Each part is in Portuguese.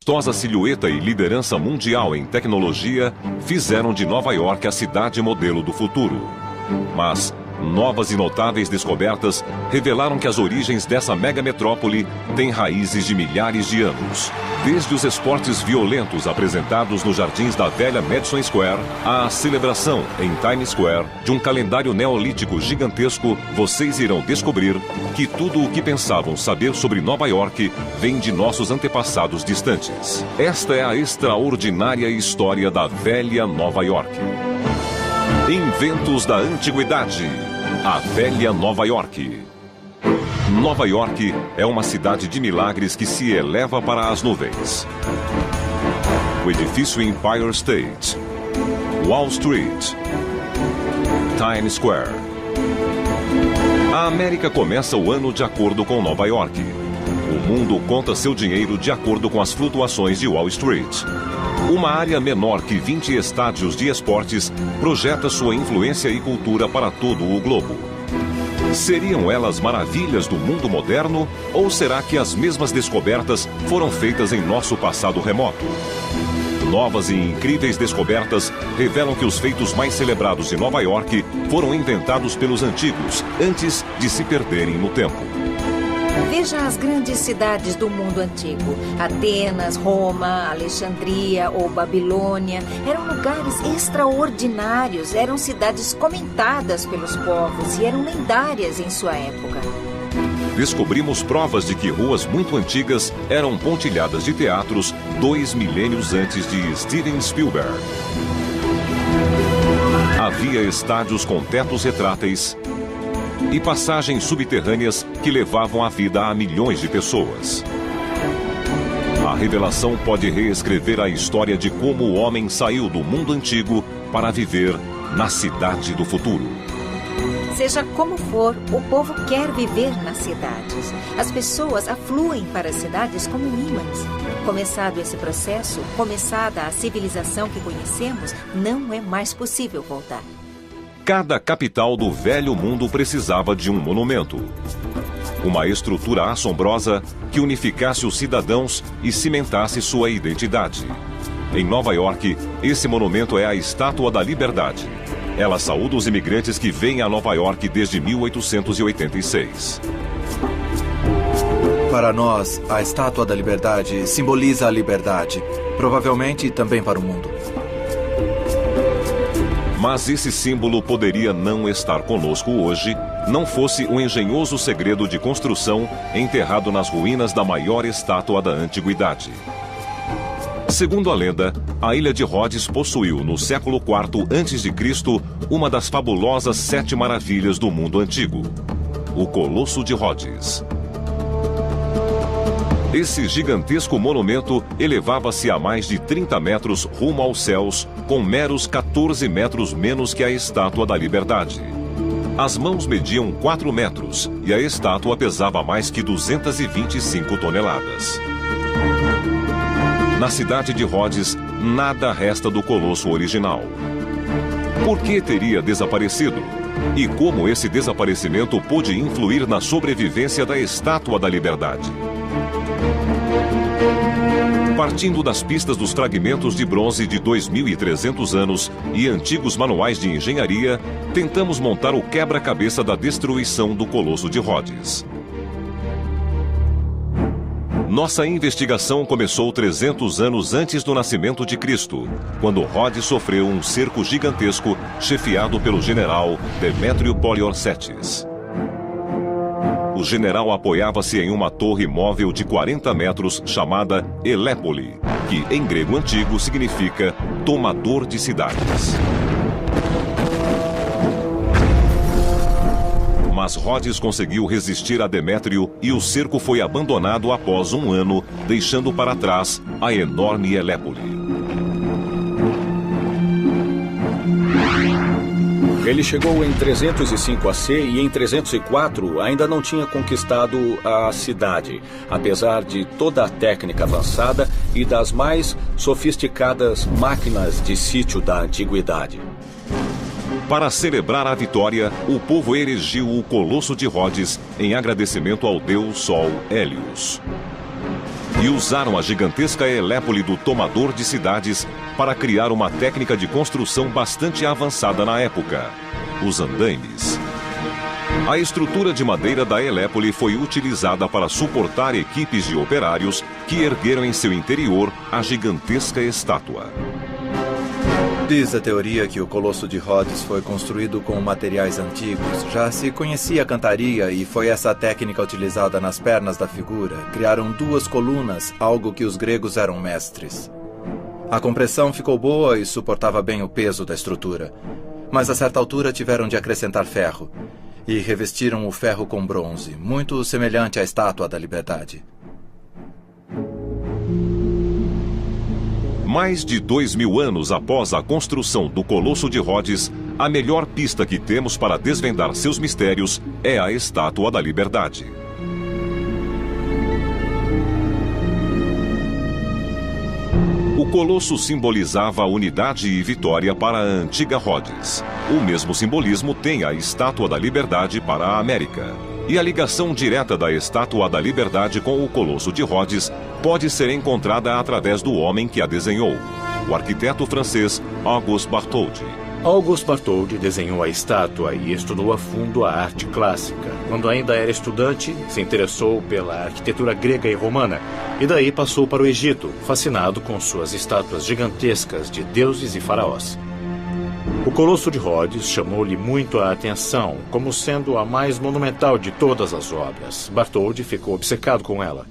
vistosa silhueta e liderança mundial em tecnologia fizeram de Nova York a cidade modelo do futuro. Mas novas e notáveis descobertas revelaram que as origens dessa megametrópole têm raízes de milhares de anos. Desde os esportes violentos apresentados nos jardins da velha Madison Square, à celebração em Times Square de um calendário neolítico gigantesco, vocês irão descobrir que tudo o que pensavam saber sobre Nova York vem de nossos antepassados distantes. Esta é a extraordinária história da velha Nova York. Inventos da Antiguidade. A velha Nova York. Nova York é uma cidade de milagres que se eleva para as nuvens. O edifício Empire State, Wall Street, Times Square. A América começa o ano de acordo com Nova York. O mundo conta seu dinheiro de acordo com as flutuações de Wall Street. Uma área menor que 20 estádios de esportes projeta sua influência e cultura para todo o globo. Seriam elas maravilhas do mundo moderno ou será que as mesmas descobertas foram feitas em nosso passado remoto? Novas e incríveis descobertas revelam que os feitos mais celebrados de Nova York foram inventados pelos antigos antes de se perderem no tempo. Veja as grandes cidades do mundo antigo. Atenas, Roma, Alexandria ou Babilônia. Eram lugares extraordinários, eram cidades comentadas pelos povos e eram lendárias em sua época. Descobrimos provas de que ruas muito antigas eram pontilhadas de teatros 2 milênios antes de Steven Spielberg. Havia estádios com tetos retráteis e passagens subterrâneas que levavam a vida a milhões de pessoas. A revelação pode reescrever a história de como o homem saiu do mundo antigo para viver na cidade do futuro. Seja como for, o povo quer viver nas cidades. As pessoas afluem para as cidades como ímãs. Começado esse processo, começada a civilização que conhecemos, não é mais possível voltar. Cada capital do velho mundo precisava de um monumento. Uma estrutura assombrosa que unificasse os cidadãos e cimentasse sua identidade. Em Nova York, esse monumento é a Estátua da Liberdade. Ela saúda os imigrantes que vêm a Nova York desde 1886. Para nós, a Estátua da Liberdade simboliza a liberdade, provavelmente também para o mundo. Mas esse símbolo poderia não estar conosco hoje, não fosse um engenhoso segredo de construção enterrado nas ruínas da maior estátua da antiguidade. Segundo a lenda, a ilha de Rhodes possuiu, no século IV a.C., uma das fabulosas 7 maravilhas do mundo antigo, o Colosso de Rhodes. Esse gigantesco monumento elevava-se a mais de 30 metros rumo aos céus, com meros 14 metros menos que a Estátua da Liberdade. As mãos mediam 4 metros e a estátua pesava mais que 225 toneladas. Na cidade de Rhodes, nada resta do colosso original. Por que teria desaparecido? E como esse desaparecimento pôde influir na sobrevivência da Estátua da Liberdade? Partindo das pistas dos fragmentos de bronze de 2.300 anos e antigos manuais de engenharia, tentamos montar o quebra-cabeça da destruição do Colosso de Rhodes. Nossa investigação começou 300 anos antes do nascimento de Cristo, quando Rhodes sofreu um cerco gigantesco chefiado pelo general Demétrio Poliorcetes. O general apoiava-se em uma torre móvel de 40 metros chamada Elépole, que em grego antigo significa tomador de cidades. Mas Rhodes conseguiu resistir a Demétrio e o cerco foi abandonado após um ano, deixando para trás a enorme Elépole. Ele chegou em 305 AC e em 304 ainda não tinha conquistado a cidade, apesar de toda a técnica avançada e das mais sofisticadas máquinas de sítio da antiguidade. Para celebrar a vitória, o povo erigiu o Colosso de Rhodes em agradecimento ao deus Sol Hélios. e usaram a gigantesca Elépole do tomador de cidades para criar uma técnica de construção bastante avançada na época: os andaimes. A estrutura de madeira da Elépole foi utilizada para suportar equipes de operários que ergueram em seu interior a gigantesca estátua. Diz a teoria que o Colosso de Rhodes foi construído com materiais antigos. Já se conhecia a cantaria e foi essa técnica utilizada nas pernas da figura. Criaram 2 colunas, algo que os gregos eram mestres. A compressão ficou boa e suportava bem o peso da estrutura. Mas a certa altura tiveram de acrescentar ferro. E revestiram o ferro com bronze, muito semelhante à Estátua da Liberdade. Mais de 2000 anos após a construção do Colosso de Rhodes, a melhor pista que temos para desvendar seus mistérios é a Estátua da Liberdade. O Colosso simbolizava a unidade e vitória para a antiga Rhodes. O mesmo simbolismo tem a Estátua da Liberdade para a América. E a ligação direta da Estátua da Liberdade com o Colosso de Rhodes pode ser encontrada através do homem que a desenhou, o arquiteto francês Auguste Bartholdi. Auguste Bartholdi desenhou a estátua e estudou a fundo a arte clássica. Quando ainda era estudante, se interessou pela arquitetura grega e romana e daí passou para o Egito, fascinado com suas estátuas gigantescas de deuses e faraós. O Colosso de Rhodes chamou-lhe muito a atenção, como sendo a mais monumental de todas as obras. Bartholdi ficou obcecado com ela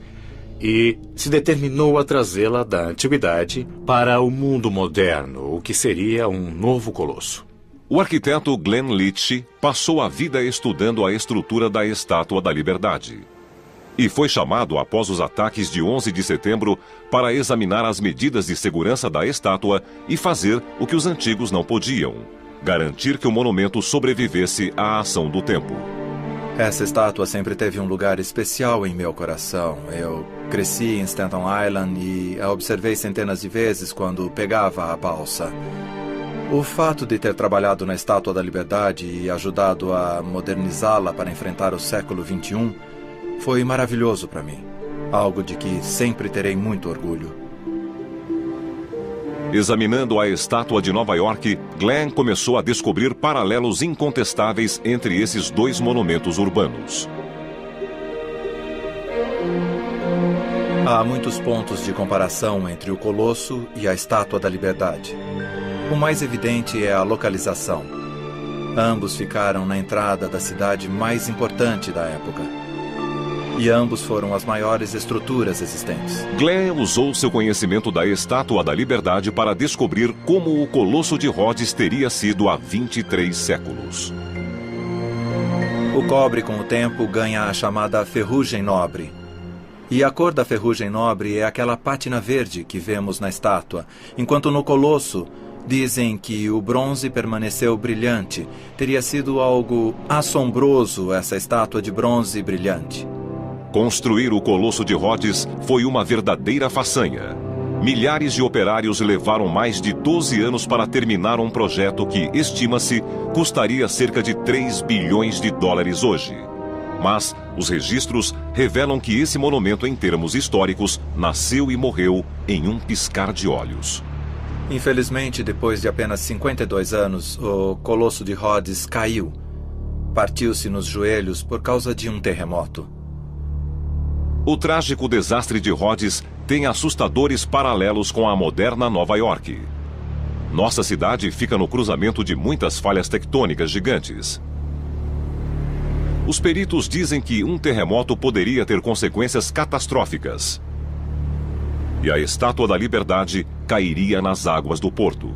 e se determinou a trazê-la da antiguidade para o mundo moderno, o que seria um novo colosso. O arquiteto Glenn Leach passou a vida estudando a estrutura da Estátua da Liberdade. E foi chamado após os ataques de 11 de setembro para examinar as medidas de segurança da estátua e fazer o que os antigos não podiam: garantir que o monumento sobrevivesse à ação do tempo. Essa estátua sempre teve um lugar especial em meu coração. Eu cresci em Staten Island e a observei centenas de vezes quando pegava a balsa. O fato de ter trabalhado na Estátua da Liberdade e ajudado a modernizá-la para enfrentar o século XXI foi maravilhoso para mim. Algo de que sempre terei muito orgulho. Examinando a estátua de Nova York, Glenn começou a descobrir paralelos incontestáveis entre esses 2 monumentos urbanos. Há muitos pontos de comparação entre o Colosso e a Estátua da Liberdade. O mais evidente é a localização. Ambos ficaram na entrada da cidade mais importante da época. E ambos foram as maiores estruturas existentes. Glenn usou seu conhecimento da Estátua da Liberdade para descobrir como o Colosso de Rhodes teria sido há 23 séculos. O cobre, com o tempo, ganha a chamada ferrugem nobre. E a cor da ferrugem nobre é aquela pátina verde que vemos na estátua, enquanto no Colosso dizem que o bronze permaneceu brilhante. Teria sido algo assombroso essa estátua de bronze brilhante. Construir o Colosso de Rhodes foi uma verdadeira façanha. Milhares de operários levaram mais de 12 anos para terminar um projeto que, estima-se, custaria cerca de 3 bilhões de dólares hoje. Mas os registros revelam que esse monumento, em termos históricos, nasceu e morreu em um piscar de olhos. Infelizmente, depois de apenas 52 anos, o Colosso de Rhodes caiu. Partiu-se nos joelhos por causa de um terremoto. O trágico desastre de Rhodes tem assustadores paralelos com a moderna Nova York. Nossa cidade fica no cruzamento de muitas falhas tectônicas gigantes. Os peritos dizem que um terremoto poderia ter consequências catastróficas. E a Estátua da Liberdade cairia nas águas do porto.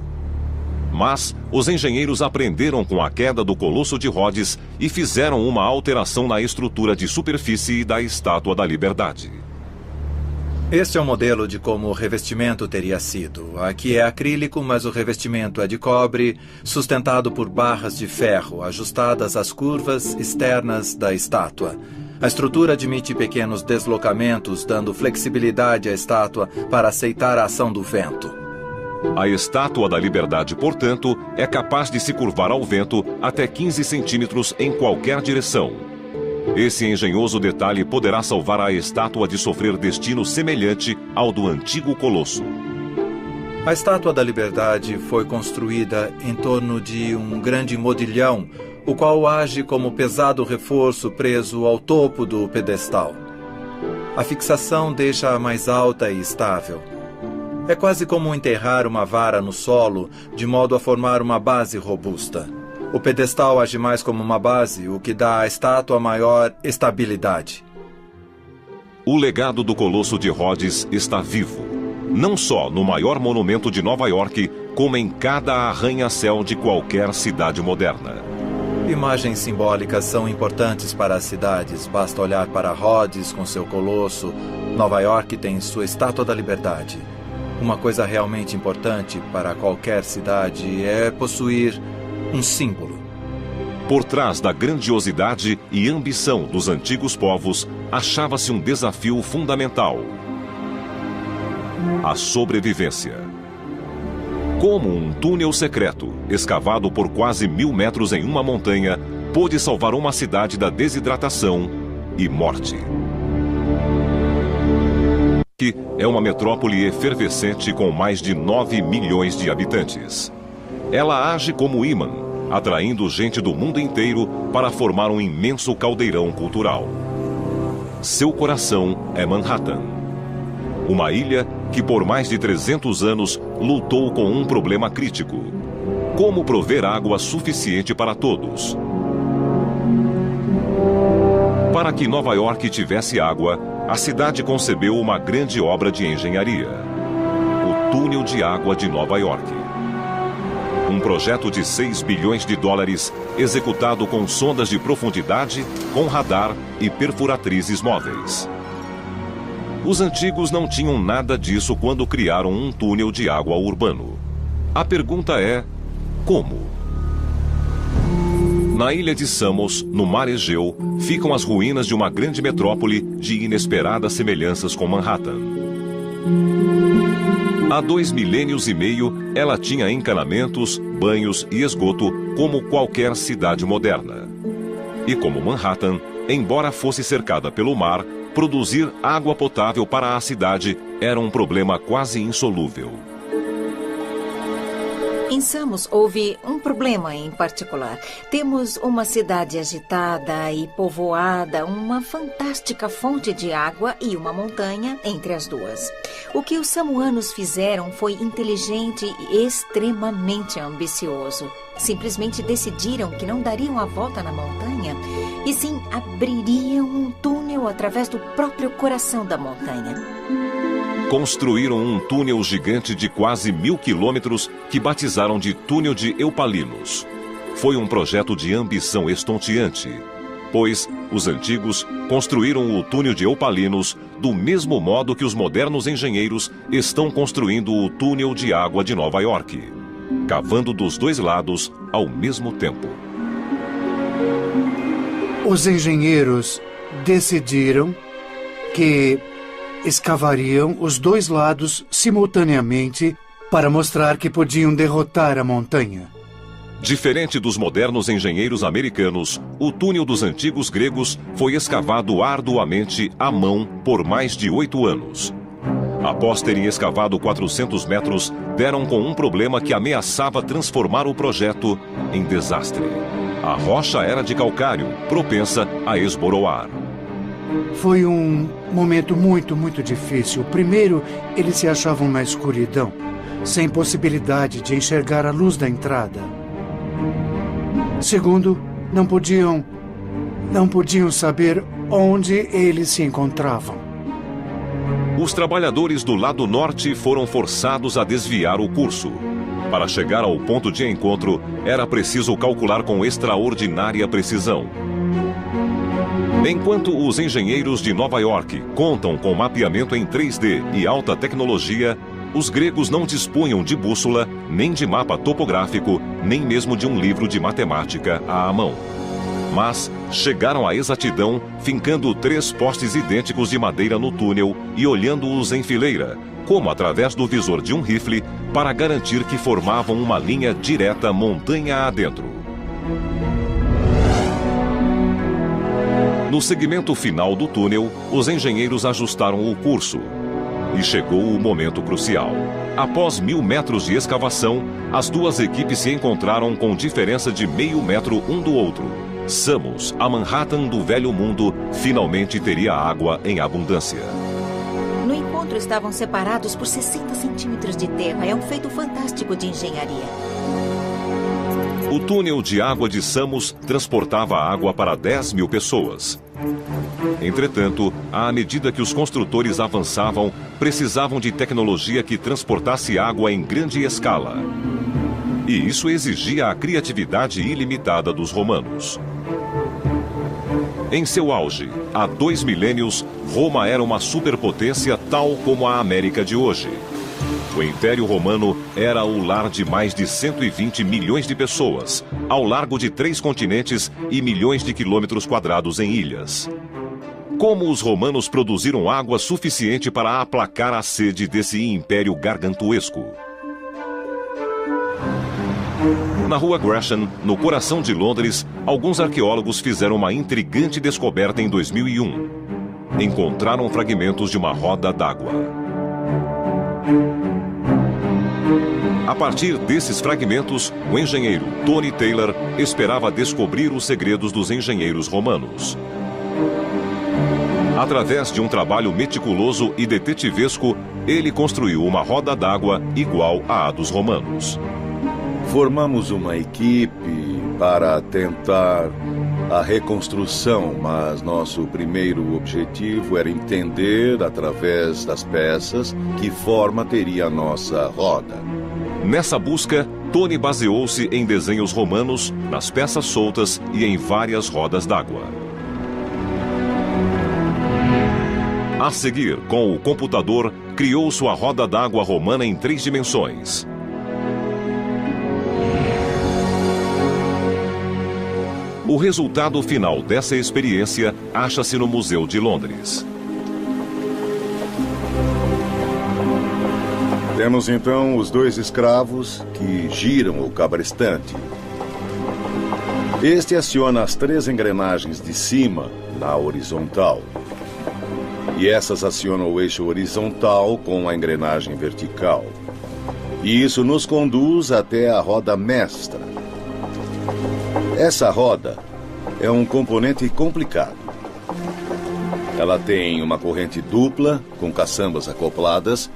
Mas os engenheiros aprenderam com a queda do Colosso de Rhodes e fizeram uma alteração na estrutura de superfície da Estátua da Liberdade. Este é o modelo de como o revestimento teria sido. Aqui é acrílico, mas o revestimento é de cobre, sustentado por barras de ferro, ajustadas às curvas externas da estátua. A estrutura admite pequenos deslocamentos, dando flexibilidade à estátua para aceitar a ação do vento. A Estátua da Liberdade, portanto, é capaz de se curvar ao vento até 15 centímetros em qualquer direção. Esse engenhoso detalhe poderá salvar a estátua de sofrer destino semelhante ao do antigo Colosso. A Estátua da Liberdade foi construída em torno de um grande modilhão, o qual age como pesado reforço preso ao topo do pedestal. A fixação deixa-a mais alta e estável. É quase como enterrar uma vara no solo, de modo a formar uma base robusta. O pedestal age mais como uma base, o que dá à estátua maior estabilidade. O legado do Colosso de Rhodes está vivo, não só no maior monumento de Nova York, como em cada arranha-céu de qualquer cidade moderna. Imagens simbólicas são importantes para as cidades. Basta olhar para Rhodes com seu colosso. Nova York tem sua Estátua da Liberdade. Uma coisa realmente importante para qualquer cidade é possuir um símbolo. Por trás da grandiosidade e ambição dos antigos povos, achava-se um desafio fundamental: a sobrevivência. Como um túnel secreto, escavado por quase 1000 metros em uma montanha, pôde salvar uma cidade da desidratação e morte. Que é uma metrópole efervescente com mais de 9 milhões de habitantes. Ela age como ímã, atraindo gente do mundo inteiro para formar um imenso caldeirão cultural. Seu coração é Manhattan, uma ilha que por mais de 300 anos lutou com um problema crítico: como prover água suficiente para todos. Para que Nova York tivesse água, a cidade concebeu uma grande obra de engenharia: o Túnel de Água de Nova York. Um projeto de 6 bilhões de dólares, executado com sondas de profundidade, com radar e perfuratrizes móveis. Os antigos não tinham nada disso quando criaram um túnel de água urbano. A pergunta é: como? Na ilha de Samos, no mar Egeu, ficam as ruínas de uma grande metrópole de inesperadas semelhanças com Manhattan. Há 2 milênios e meio, ela tinha encanamentos, banhos e esgoto como qualquer cidade moderna. E como Manhattan, embora fosse cercada pelo mar, produzir água potável para a cidade era um problema quase insolúvel. Em Samos houve um problema em particular. Temos uma cidade agitada e povoada, uma fantástica fonte de água e uma montanha entre as duas. O que os samoanos fizeram foi inteligente e extremamente ambicioso. Simplesmente decidiram que não dariam a volta na montanha, e sim abririam um túnel através do próprio coração da montanha. Construíram um túnel gigante de quase 1000 quilômetros que batizaram de Túnel de Eupalinos. Foi um projeto de ambição estonteante, pois os antigos construíram o Túnel de Eupalinos do mesmo modo que os modernos engenheiros estão construindo o Túnel de Água de Nova York, cavando dos dois lados ao mesmo tempo. Os engenheiros decidiram que escavariam os dois lados simultaneamente para mostrar que podiam derrotar a montanha. Diferente dos modernos engenheiros americanos, o túnel dos antigos gregos foi escavado arduamente à mão por mais de 8 anos. Após terem escavado 400 metros, deram com um problema que ameaçava transformar o projeto em desastre. A rocha era de calcário, propensa a esboroar. Foi um momento muito difícil. Primeiro, eles se achavam na escuridão, sem possibilidade de enxergar a luz da entrada. Segundo, não podiam saber onde eles se encontravam. Os trabalhadores do lado norte foram forçados a desviar o curso. Para chegar ao ponto de encontro, era preciso calcular com extraordinária precisão. Enquanto os engenheiros de Nova York contam com mapeamento em 3D e alta tecnologia, os gregos não dispunham de bússola, nem de mapa topográfico, nem mesmo de um livro de matemática à mão. Mas chegaram à exatidão, fincando 3 postes idênticos de madeira no túnel e olhando-os em fileira, como através do visor de um rifle, para garantir que formavam uma linha direta montanha adentro. No segmento final do túnel, os engenheiros ajustaram o curso. E chegou o momento crucial. Após 1.000 metros de escavação, as duas equipes se encontraram com diferença de meio metro um do outro. Samos, a Manhattan do Velho Mundo, finalmente teria água em abundância. No encontro estavam separados por 60 centímetros de terra. É um feito fantástico de engenharia. O túnel de água de Samos transportava água para 10.000 pessoas. Entretanto, à medida que os construtores avançavam, precisavam de tecnologia que transportasse água em grande escala. E isso exigia a criatividade ilimitada dos romanos. Em seu auge, há 2 milênios, Roma era uma superpotência tal como a América de hoje. O Império Romano era o lar de mais de 120 milhões de pessoas, ao largo de 3 continentes e milhões de quilômetros quadrados em ilhas. Como os romanos produziram água suficiente para aplacar a sede desse império gargantuesco? Na rua Gresham, no coração de Londres, alguns arqueólogos fizeram uma intrigante descoberta em 2001. Encontraram fragmentos de uma roda d'água. A partir desses fragmentos, o engenheiro Tony Taylor esperava descobrir os segredos dos engenheiros romanos. Através de um trabalho meticuloso e detetivesco, ele construiu uma roda d'água igual à dos romanos. Formamos uma equipe para tentar a reconstrução, mas nosso primeiro objetivo era entender, através das peças, que forma teria a nossa roda. Nessa busca, Tony baseou-se em desenhos romanos, nas peças soltas e em várias rodas d'água. A seguir, com o computador, criou sua roda d'água romana em 3 dimensões. O resultado final dessa experiência acha-se no Museu de Londres. Temos então os 2 escravos que giram o cabrestante. Este aciona as 3 engrenagens de cima na horizontal. E essas acionam o eixo horizontal com a engrenagem vertical. E isso nos conduz até a roda mestra. Essa roda é um componente complicado. Ela tem uma corrente dupla com caçambas acopladas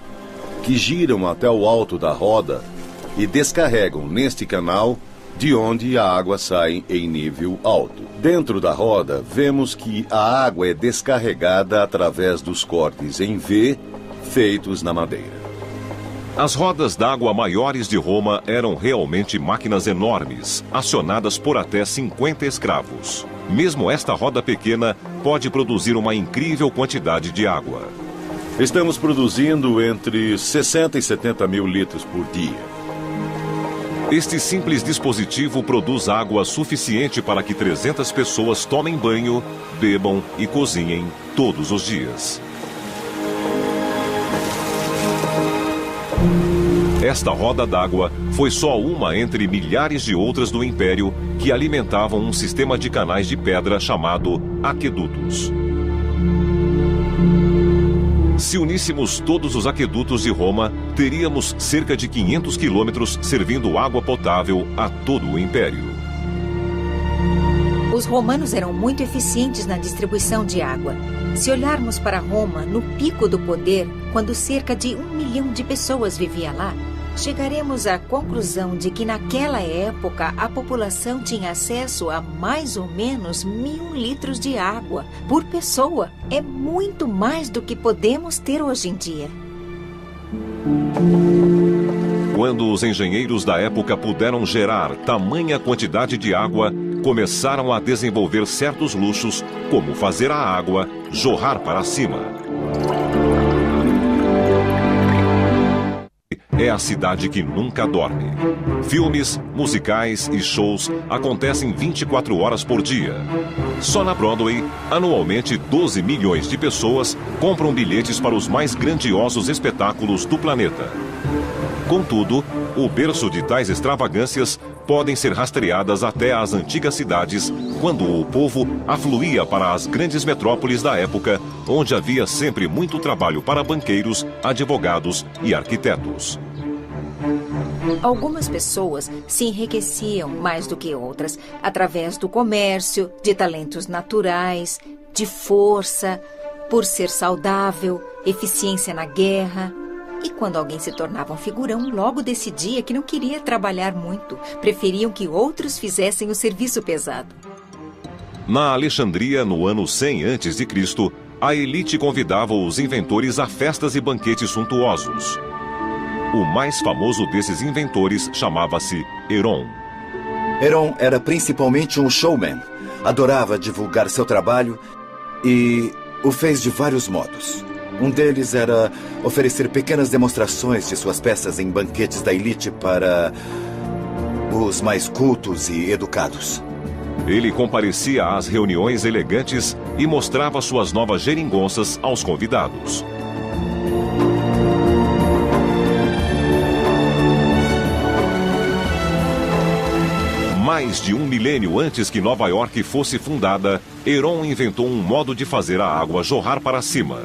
que giram até o alto da roda e descarregam neste canal, de onde a água sai em nível alto. Dentro da roda, vemos que a água é descarregada através dos cortes em V feitos na madeira. As rodas d'água maiores de Roma eram realmente máquinas enormes, acionadas por até 50 escravos. Mesmo esta roda pequena pode produzir uma incrível quantidade de água. Estamos produzindo entre 60 e 70 mil litros por dia. Este simples dispositivo produz água suficiente para que 300 pessoas tomem banho, bebam e cozinhem todos os dias. Esta roda d'água foi só uma entre milhares de outras do Império que alimentavam um sistema de canais de pedra chamado aquedutos. Se uníssemos todos os aquedutos de Roma, teríamos cerca de 500 quilômetros servindo água potável a todo o Império. Os romanos eram muito eficientes na distribuição de água. Se olharmos para Roma, no pico do poder, quando cerca de 1 milhão de pessoas vivia lá, chegaremos à conclusão de que naquela época a população tinha acesso a mais ou menos 1.000 litros de água por pessoa. É muito mais do que podemos ter hoje em dia. Quando os engenheiros da época puderam gerar tamanha quantidade de água, começaram a desenvolver certos luxos, como fazer a água jorrar para cima. É a cidade que nunca dorme. Filmes, musicais e shows acontecem 24 horas por dia. Só na Broadway, anualmente 12 milhões de pessoas compram bilhetes para os mais grandiosos espetáculos do planeta. Contudo, o berço de tais extravagâncias podem ser rastreadas até às antigas cidades, quando o povo afluía para as grandes metrópoles da época, onde havia sempre muito trabalho para banqueiros, advogados e arquitetos. Algumas pessoas se enriqueciam mais do que outras, através do comércio, de talentos naturais, de força, por ser saudável, eficiência na guerra. E quando alguém se tornava um figurão, logo decidia que não queria trabalhar muito. Preferiam que outros fizessem o serviço pesado. Na Alexandria, no ano 100 a.C., a elite convidava os inventores a festas e banquetes suntuosos. O mais famoso desses inventores chamava-se Heron. Heron era principalmente um showman. Adorava divulgar seu trabalho e o fez de vários modos. Um deles era oferecer pequenas demonstrações de suas peças em banquetes da elite para os mais cultos e educados. Ele comparecia às reuniões elegantes e mostrava suas novas geringonças aos convidados. Mais de 1 milênio antes que Nova York fosse fundada, Heron inventou um modo de fazer a água jorrar para cima.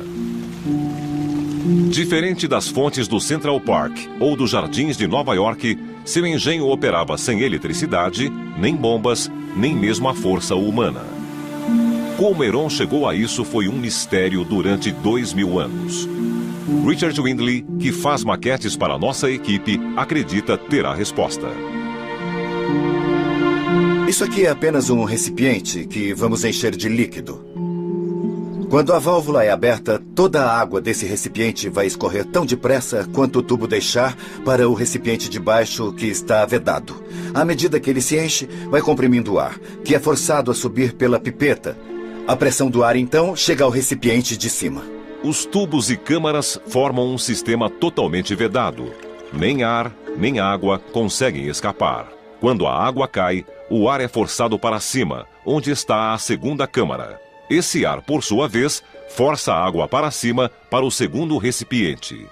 Diferente das fontes do Central Park ou dos jardins de Nova York, seu engenho operava sem eletricidade, nem bombas, nem mesmo a força humana. Como Heron chegou a isso foi um mistério durante 2000 anos. Richard Windley, que faz maquetes para a nossa equipe, acredita ter a resposta. Isso aqui é apenas um recipiente que vamos encher de líquido. Quando a válvula é aberta, toda a água desse recipiente vai escorrer tão depressa quanto o tubo deixar para o recipiente de baixo que está vedado. À medida que ele se enche, vai comprimindo o ar, que é forçado a subir pela pipeta. A pressão do ar, então, chega ao recipiente de cima. Os tubos e câmaras formam um sistema totalmente vedado. Nem ar, nem água conseguem escapar. Quando a água cai, o ar é forçado para cima, onde está a segunda câmara. Esse ar, por sua vez, força a água para cima para o segundo recipiente.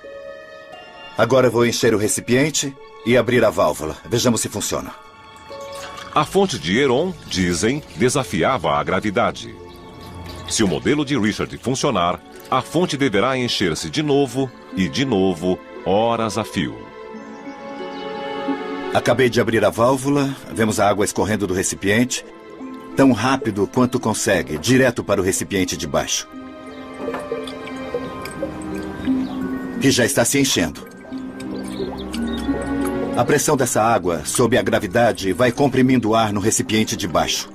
Agora vou encher o recipiente e abrir a válvula. Vejamos se funciona. A fonte de Heron, dizem, desafiava a gravidade. Se o modelo de Richard funcionar, a fonte deverá encher-se de novo e de novo, horas a fio. Acabei de abrir a válvula, vemos a água escorrendo do recipiente, tão rápido quanto consegue, direto para o recipiente de baixo, que já está se enchendo. A pressão dessa água, sob a gravidade, vai comprimindo o ar no recipiente de baixo.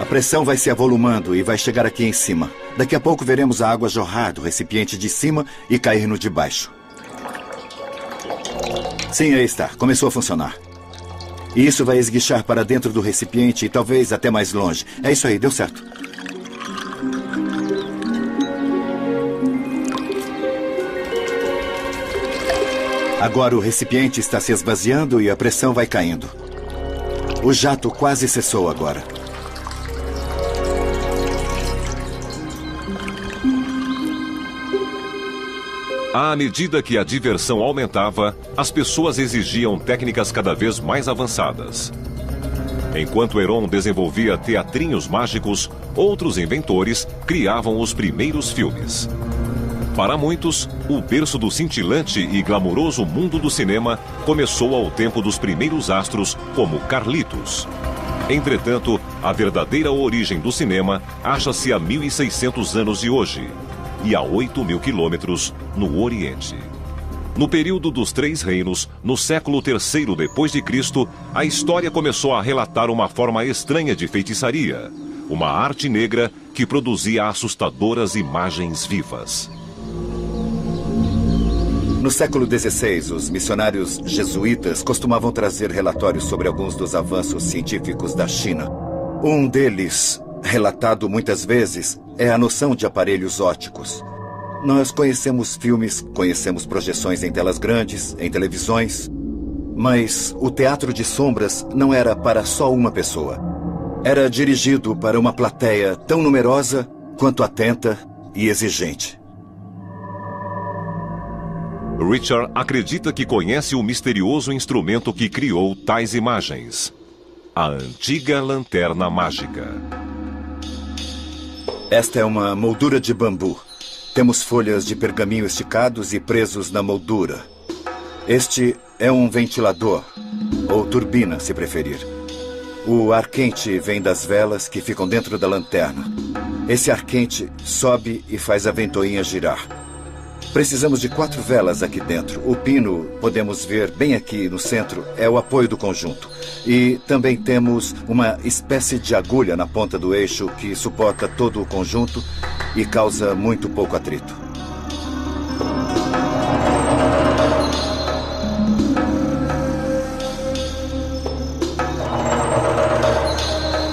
A pressão vai se avolumando e vai chegar aqui em cima. Daqui a pouco veremos a água jorrar do recipiente de cima e cair no de baixo. Sim, aí está. Começou a funcionar. E isso vai esguichar para dentro do recipiente e talvez até mais longe. É isso aí, deu certo. Agora o recipiente está se esvaziando e a pressão vai caindo. O jato quase cessou agora. À medida que a diversão aumentava, as pessoas exigiam técnicas cada vez mais avançadas. Enquanto Heron desenvolvia teatrinhos mágicos, outros inventores criavam os primeiros filmes. Para muitos, o berço do cintilante e glamouroso mundo do cinema começou ao tempo dos primeiros astros, como Carlitos. Entretanto, a verdadeira origem do cinema acha-se a 1.600 anos de hoje e a 8.000 quilômetros no Oriente. No período dos Três Reinos, no século III d.C., a história começou a relatar uma forma estranha de feitiçaria, uma arte negra que produzia assustadoras imagens vivas. No século XVI, os missionários jesuítas costumavam trazer relatórios sobre alguns dos avanços científicos da China. Um deles, relatado muitas vezes, é a noção de aparelhos ópticos. Nós conhecemos filmes, conhecemos projeções em telas grandes, em televisões, mas o teatro de sombras não era para só uma pessoa. Era dirigido para uma plateia tão numerosa quanto atenta e exigente. Richard acredita que conhece o misterioso instrumento que criou tais imagens. A antiga lanterna mágica. Esta é uma moldura de bambu. Temos folhas de pergaminho esticados e presos na moldura. Este é um ventilador, ou turbina, se preferir. O ar quente vem das velas que ficam dentro da lanterna. Esse ar quente sobe e faz a ventoinha girar. Precisamos de 4 velas aqui dentro. O pino, podemos ver bem aqui no centro, é o apoio do conjunto. E também temos uma espécie de agulha na ponta do eixo que suporta todo o conjunto e causa muito pouco atrito.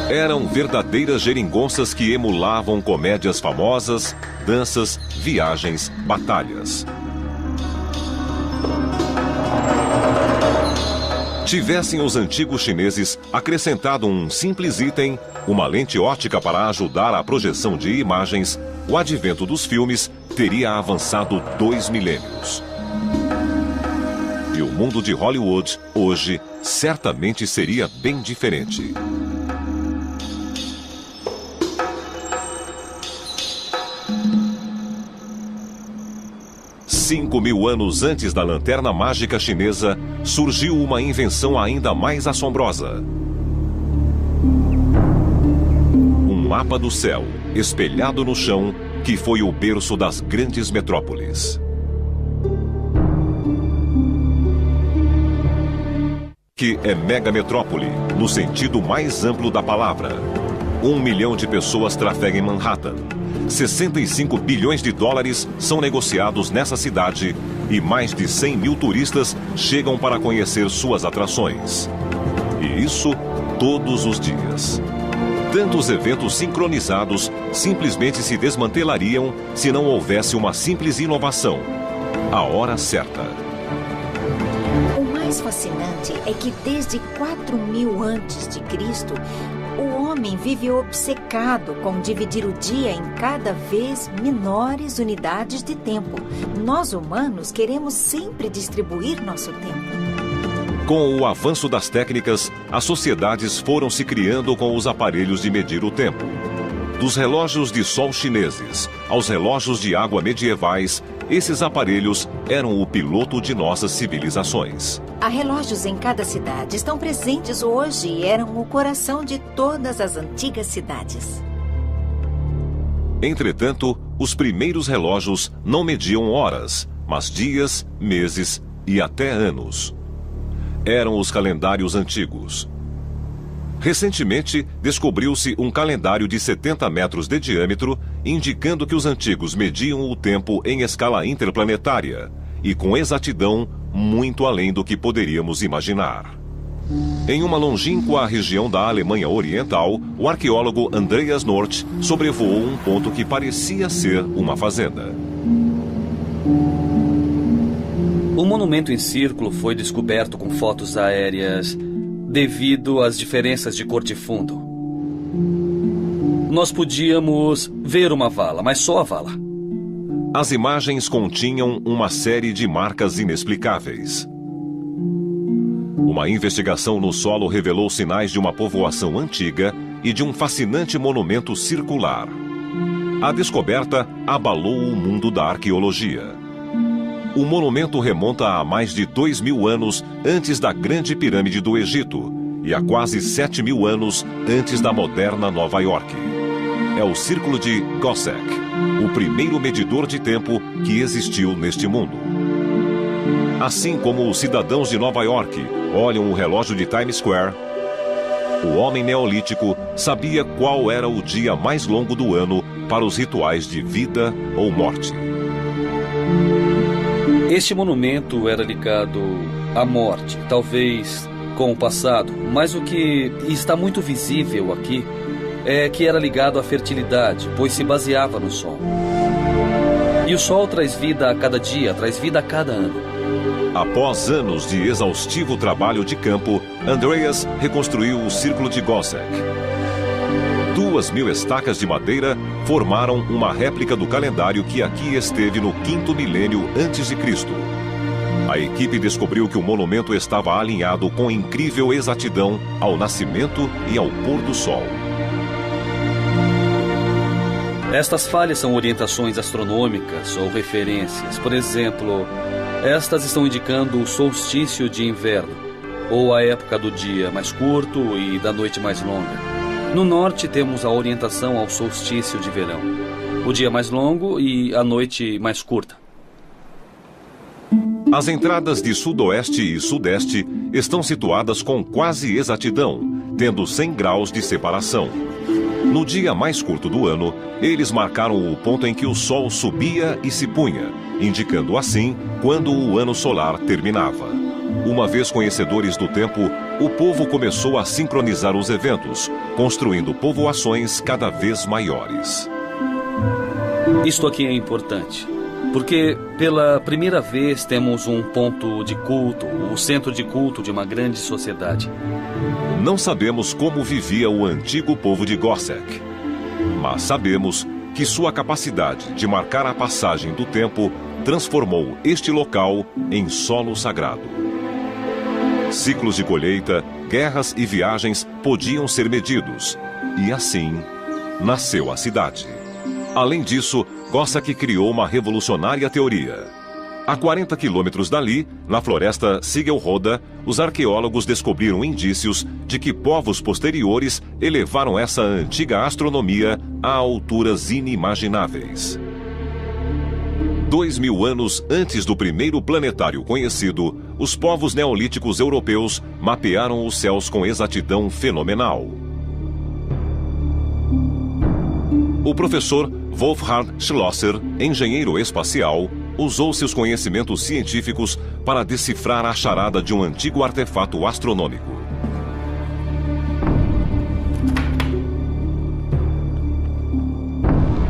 Eram verdadeiras geringonças que emulavam comédias famosas, danças, viagens, batalhas. Tivessem os antigos chineses acrescentado um simples item, uma lente óptica para ajudar a projeção de imagens, o advento dos filmes teria avançado 2 milênios. E o mundo de Hollywood, hoje, certamente seria bem diferente. 5.000 anos antes da lanterna mágica chinesa, surgiu uma invenção ainda mais assombrosa. Um mapa do céu, espelhado no chão, que foi o berço das grandes metrópoles. Que é megametrópole, no sentido mais amplo da palavra. 1 milhão de pessoas trafegam em Manhattan. 65 bilhões de dólares são negociados nessa cidade e mais de 100 mil turistas chegam para conhecer suas atrações. E isso todos os dias. Tantos eventos sincronizados simplesmente se desmantelariam se não houvesse uma simples inovação: a hora certa. O mais fascinante é que desde 4.000 antes de Cristo, o homem vive obcecado com dividir o dia em cada vez menores unidades de tempo. Nós, humanos, queremos sempre distribuir nosso tempo. Com o avanço das técnicas, as sociedades foram se criando com os aparelhos de medir o tempo. Dos relógios de sol chineses aos relógios de água medievais, esses aparelhos eram o piloto de nossas civilizações. Há relógios em cada cidade. Estão presentes hoje e eram o coração de todas as antigas cidades. Entretanto, os primeiros relógios não mediam horas, mas dias, meses e até anos. Eram os calendários antigos. Recentemente, descobriu-se um calendário de 70 metros de diâmetro, indicando que os antigos mediam o tempo em escala interplanetária e com exatidão muito além do que poderíamos imaginar. Em uma longínqua região da Alemanha Oriental, o arqueólogo Andreas North sobrevoou um ponto que parecia ser uma fazenda. O monumento em círculo foi descoberto com fotos aéreas devido às diferenças de cor de fundo. Nós podíamos ver uma vala, mas só a vala. As imagens continham uma série de marcas inexplicáveis. Uma investigação no solo revelou sinais de uma povoação antiga e de um fascinante monumento circular. A descoberta abalou o mundo da arqueologia. O monumento remonta a mais de 2.000 anos antes da Grande Pirâmide do Egito e a quase 7.000 anos antes da moderna Nova York. É o Círculo de Gossec, o primeiro medidor de tempo que existiu neste mundo. Assim como os cidadãos de Nova York olham o relógio de Times Square, o homem neolítico sabia qual era o dia mais longo do ano para os rituais de vida ou morte. Este monumento era ligado à morte, talvez com o passado, mas o que está muito visível aqui é que era ligado à fertilidade, pois se baseava no sol. E o sol traz vida a cada dia, traz vida a cada ano. Após anos de exaustivo trabalho de campo, Andreas reconstruiu o Círculo de Gossec. 2.000 estacas de madeira formaram uma réplica do calendário que aqui esteve no 5º milênio antes de Cristo. A equipe descobriu que o monumento estava alinhado com incrível exatidão ao nascimento e ao pôr do sol. Estas falhas são orientações astronômicas ou referências. Por exemplo, estas estão indicando o solstício de inverno, ou a época do dia mais curto e da noite mais longa. No norte temos a orientação ao solstício de verão, o dia mais longo e a noite mais curta. As entradas de sudoeste e sudeste estão situadas com quase exatidão, tendo 100 graus de separação. No dia mais curto do ano, eles marcaram o ponto em que o sol subia e se punha, indicando assim quando o ano solar terminava. Uma vez conhecedores do tempo, o povo começou a sincronizar os eventos, construindo povoações cada vez maiores. Isto aqui é importante, porque pela primeira vez temos um ponto de culto, o centro de culto de uma grande sociedade. Não sabemos como vivia o antigo povo de Gorsek, mas sabemos que sua capacidade de marcar a passagem do tempo transformou este local em solo sagrado. Ciclos de colheita, guerras e viagens podiam ser medidos, e assim nasceu a cidade. Além disso, Gorsek criou uma revolucionária teoria. A 40 quilômetros dali, na floresta Sigelroda, os arqueólogos descobriram indícios de que povos posteriores elevaram essa antiga astronomia a alturas inimagináveis. 2000 anos antes do primeiro planetário conhecido, os povos neolíticos europeus mapearam os céus com exatidão fenomenal. O professor Wolfhard Schlosser, engenheiro espacial, usou seus conhecimentos científicos para decifrar a charada de um antigo artefato astronômico.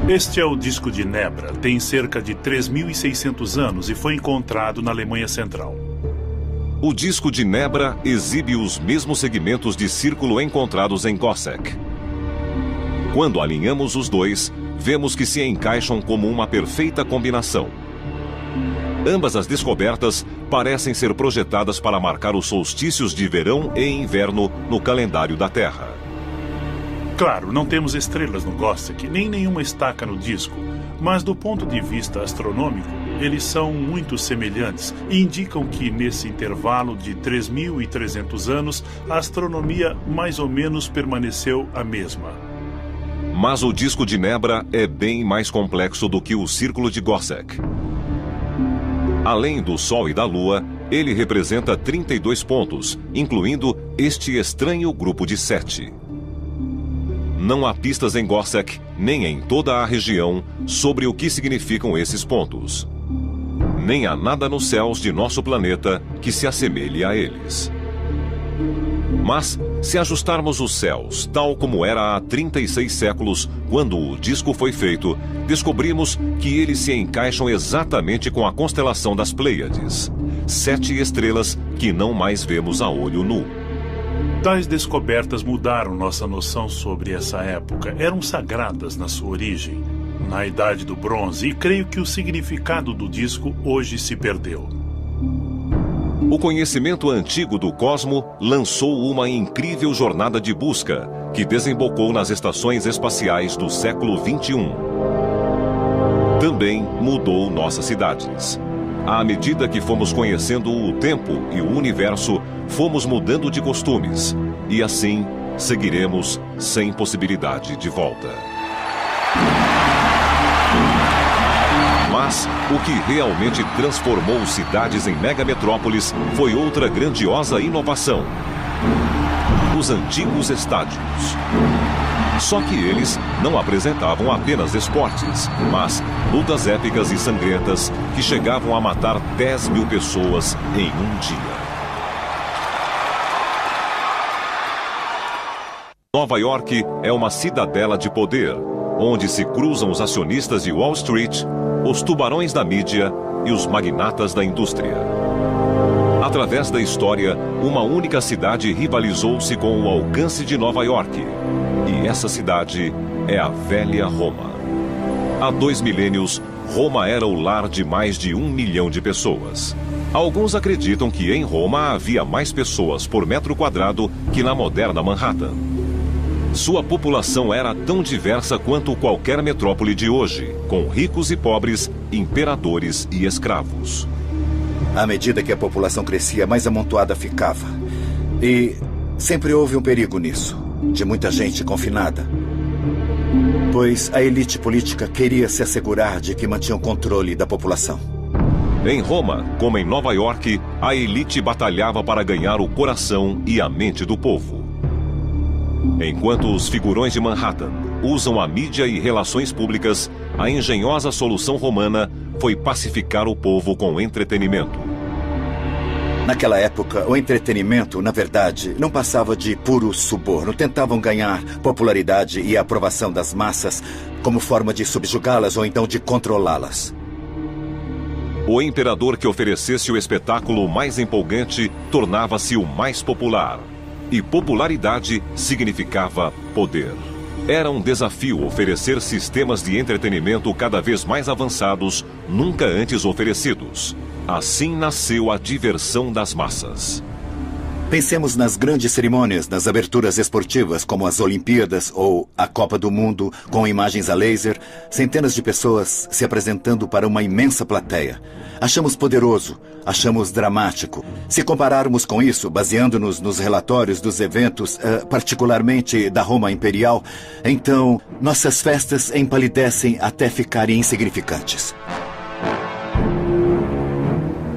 Este é o disco de Nebra. Tem cerca de 3.600 anos e foi encontrado na Alemanha Central. O disco de Nebra exibe os mesmos segmentos de círculo encontrados em Gorsek. Quando alinhamos os dois, vemos que se encaixam como uma perfeita combinação. Ambas as descobertas parecem ser projetadas para marcar os solstícios de verão e inverno no calendário da Terra. Claro, não temos estrelas no Gorsek, nem nenhuma estaca no disco, mas do ponto de vista astronômico, eles são muito semelhantes e indicam que nesse intervalo de 3.300 anos, a astronomia mais ou menos permaneceu a mesma. Mas o disco de Nebra é bem mais complexo do que o círculo de Gorsek. Além do Sol e da Lua, ele representa 32 pontos, incluindo este estranho grupo de 7. Não há pistas em Gorsek, nem em toda a região, sobre o que significam esses pontos. Nem há nada nos céus de nosso planeta que se assemelhe a eles. Mas, se ajustarmos os céus, tal como era há 36 séculos, quando o disco foi feito, descobrimos que eles se encaixam exatamente com a constelação das Pleiades, 7 estrelas que não mais vemos a olho nu. Tais descobertas mudaram nossa noção sobre essa época. Eram sagradas na sua origem, na Idade do Bronze, e creio que o significado do disco hoje se perdeu. O conhecimento antigo do cosmo lançou uma incrível jornada de busca que desembocou nas estações espaciais do século XXI. Também mudou nossas cidades. À medida que fomos conhecendo o tempo e o universo, fomos mudando de costumes. E assim, seguiremos sem possibilidade de volta. Mas o que realmente transformou cidades em megametrópoles foi outra grandiosa inovação: os antigos estádios. Só que eles não apresentavam apenas esportes, mas lutas épicas e sangrentas que chegavam a matar 10.000 pessoas em um dia. Nova York é uma cidadela de poder, onde se cruzam os acionistas de Wall Street, os tubarões da mídia e os magnatas da indústria. Através da história, uma única cidade rivalizou-se com o alcance de Nova York. E essa cidade é a velha Roma. Há 2 milênios, Roma era o lar de mais de 1 milhão de pessoas. Alguns acreditam que em Roma havia mais pessoas por metro quadrado que na moderna Manhattan. Sua população era tão diversa quanto qualquer metrópole de hoje, com ricos e pobres, imperadores e escravos. À medida que a população crescia, mais amontoada ficava. E sempre houve um perigo nisso, de muita gente confinada. Pois a elite política queria se assegurar de que mantinha o controle da população. Em Roma, como em Nova York, a elite batalhava para ganhar o coração e a mente do povo. Enquanto os figurões de Manhattan usam a mídia e relações públicas, a engenhosa solução romana foi pacificar o povo com entretenimento. Naquela época, o entretenimento, na verdade, não passava de puro suborno. Tentavam ganhar popularidade e a aprovação das massas como forma de subjugá-las ou então de controlá-las. O imperador que oferecesse o espetáculo mais empolgante tornava-se o mais popular. E popularidade significava poder. Era um desafio oferecer sistemas de entretenimento cada vez mais avançados, nunca antes oferecidos. Assim nasceu a diversão das massas. Pensemos nas grandes cerimônias, nas aberturas esportivas, como as Olimpíadas ou a Copa do Mundo, com imagens a laser, centenas de pessoas se apresentando para uma imensa plateia. Achamos poderoso, achamos dramático. Se compararmos com isso, baseando-nos nos relatórios dos eventos, particularmente da Roma Imperial, então nossas festas empalidecem até ficarem insignificantes.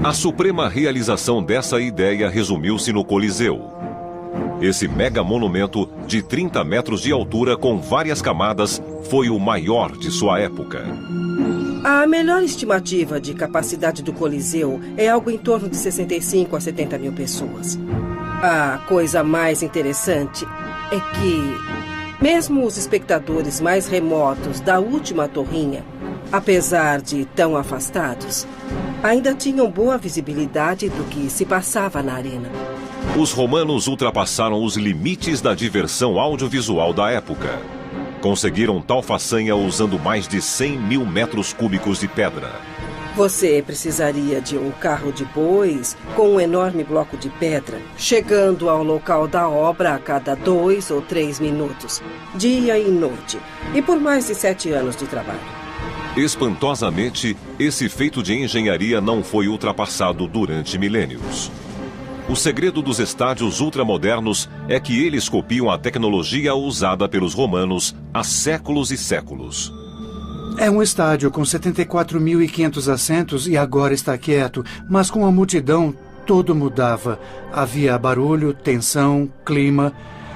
A suprema realização dessa ideia resumiu-se no Coliseu. Esse mega monumento de 30 metros de altura com várias camadas foi o maior de sua época. A melhor estimativa de capacidade do Coliseu é algo em torno de 65 a 70 mil pessoas. A coisa mais interessante é que, mesmo os espectadores mais remotos da última torrinha, apesar de tão afastados, ainda tinham boa visibilidade do que se passava na arena. Os romanos ultrapassaram os limites da diversão audiovisual da época. Conseguiram tal façanha usando mais de 100 mil metros cúbicos de pedra. Você precisaria de um carro de bois com um enorme bloco de pedra, chegando ao local da obra a cada 2 ou 3 minutos, dia e noite, e por mais de 7 anos de trabalho. Espantosamente, esse feito de engenharia não foi ultrapassado durante milênios. O segredo dos estádios ultramodernos é que eles copiam a tecnologia usada pelos romanos há séculos e séculos. É um estádio com 74.500 assentos e agora está quieto, mas com a multidão tudo mudava. Havia barulho, tensão, clima,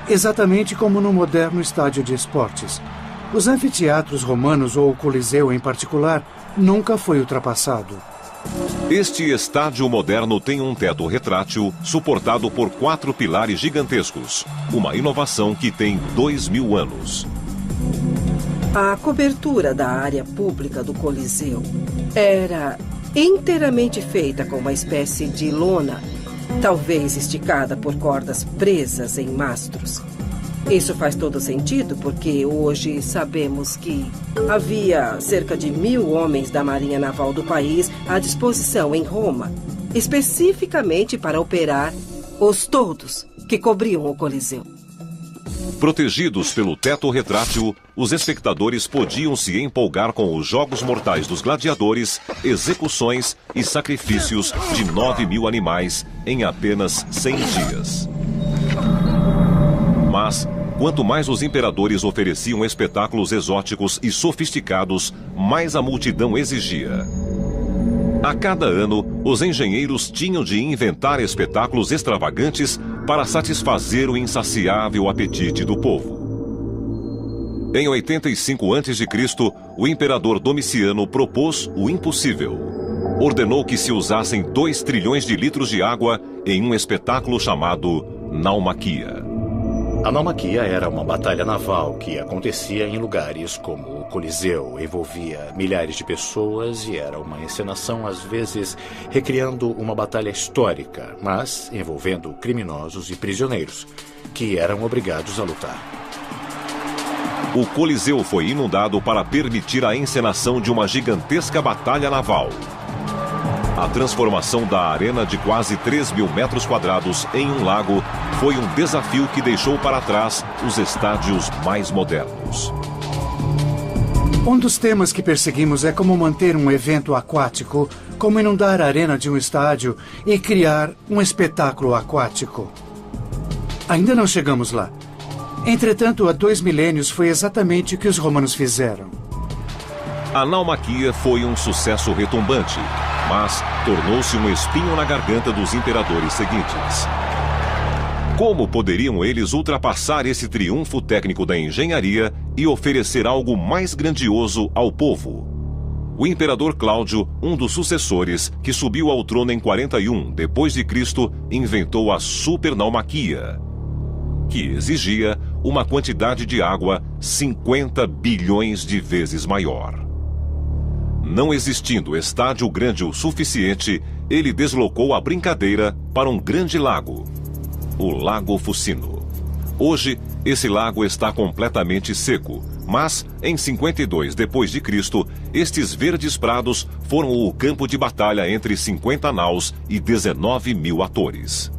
exatamente como no moderno estádio de esportes. Os anfiteatros romanos, ou o Coliseu em particular, nunca foi ultrapassado. Este estádio moderno tem um teto retrátil suportado por 4 pilares gigantescos, uma inovação que tem 2.000 anos. A cobertura da área pública do Coliseu era inteiramente feita com uma espécie de lona, talvez esticada por cordas presas em mastros. Isso faz todo sentido porque hoje sabemos que havia cerca de 1.000 homens da Marinha Naval do país à disposição em Roma, especificamente para operar os toldos que cobriam o Coliseu. Protegidos pelo teto retrátil, os espectadores podiam se empolgar com os jogos mortais dos gladiadores, execuções e sacrifícios de 9.000 animais em apenas 100 dias. Mas, quanto mais os imperadores ofereciam espetáculos exóticos e sofisticados, mais a multidão exigia. A cada ano, os engenheiros tinham de inventar espetáculos extravagantes para satisfazer o insaciável apetite do povo. Em 85 a.C., o imperador Domiciano propôs o impossível. Ordenou que se usassem 2 trilhões de litros de água em um espetáculo chamado naumaquia. A naumaquia era uma batalha naval que acontecia em lugares como o Coliseu, envolvia milhares de pessoas e era uma encenação, às vezes, recriando uma batalha histórica, mas envolvendo criminosos e prisioneiros, que eram obrigados a lutar. O Coliseu foi inundado para permitir a encenação de uma gigantesca batalha naval. A transformação da arena de quase 3 mil metros quadrados em um lago foi um desafio que deixou para trás os estádios mais modernos. Um dos temas que perseguimos é como manter um evento aquático, como inundar a arena de um estádio e criar um espetáculo aquático. Ainda não chegamos lá. Entretanto, há 2 milênios foi exatamente o que os romanos fizeram. A naumaquia foi um sucesso retumbante, mas tornou-se um espinho na garganta dos imperadores seguintes. Como poderiam eles ultrapassar esse triunfo técnico da engenharia e oferecer algo mais grandioso ao povo? O imperador Cláudio, um dos sucessores, que subiu ao trono em 41 d.C., inventou a supernaumaquia, que exigia uma quantidade de água 50 bilhões de vezes maior. Não existindo estádio grande o suficiente, ele deslocou a brincadeira para um grande lago, o Lago Fucino. Hoje, esse lago está completamente seco, mas em 52 d.C., estes verdes prados foram o campo de batalha entre 50 naus e 19 mil atores.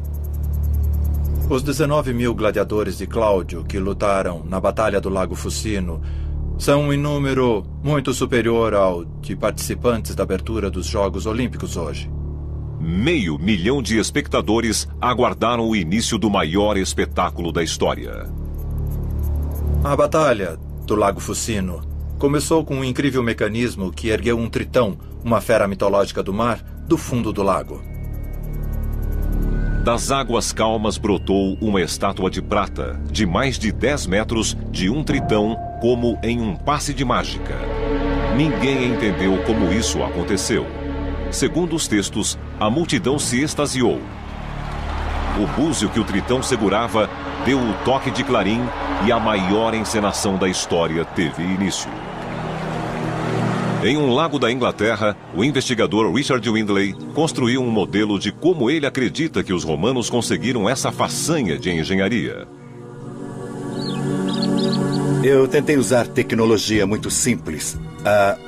Os 19 mil gladiadores de Cláudio que lutaram na Batalha do Lago Fucino são em número muito superior ao de participantes da abertura dos Jogos Olímpicos hoje. 500 mil de espectadores aguardaram o início do maior espetáculo da história. A Batalha do Lago Fucino começou com um incrível mecanismo que ergueu um tritão, uma fera mitológica do mar, do fundo do lago. Das águas calmas brotou uma estátua de prata, de mais de 10 metros, de um tritão, como em um passe de mágica. Ninguém entendeu como isso aconteceu. Segundo os textos, a multidão se extasiou. O búzio que o tritão segurava deu o toque de clarim e a maior encenação da história teve início. Em um lago da Inglaterra, o investigador Richard Windley construiu um modelo de como ele acredita que os romanos conseguiram essa façanha de engenharia. Eu tentei usar tecnologia muito simples,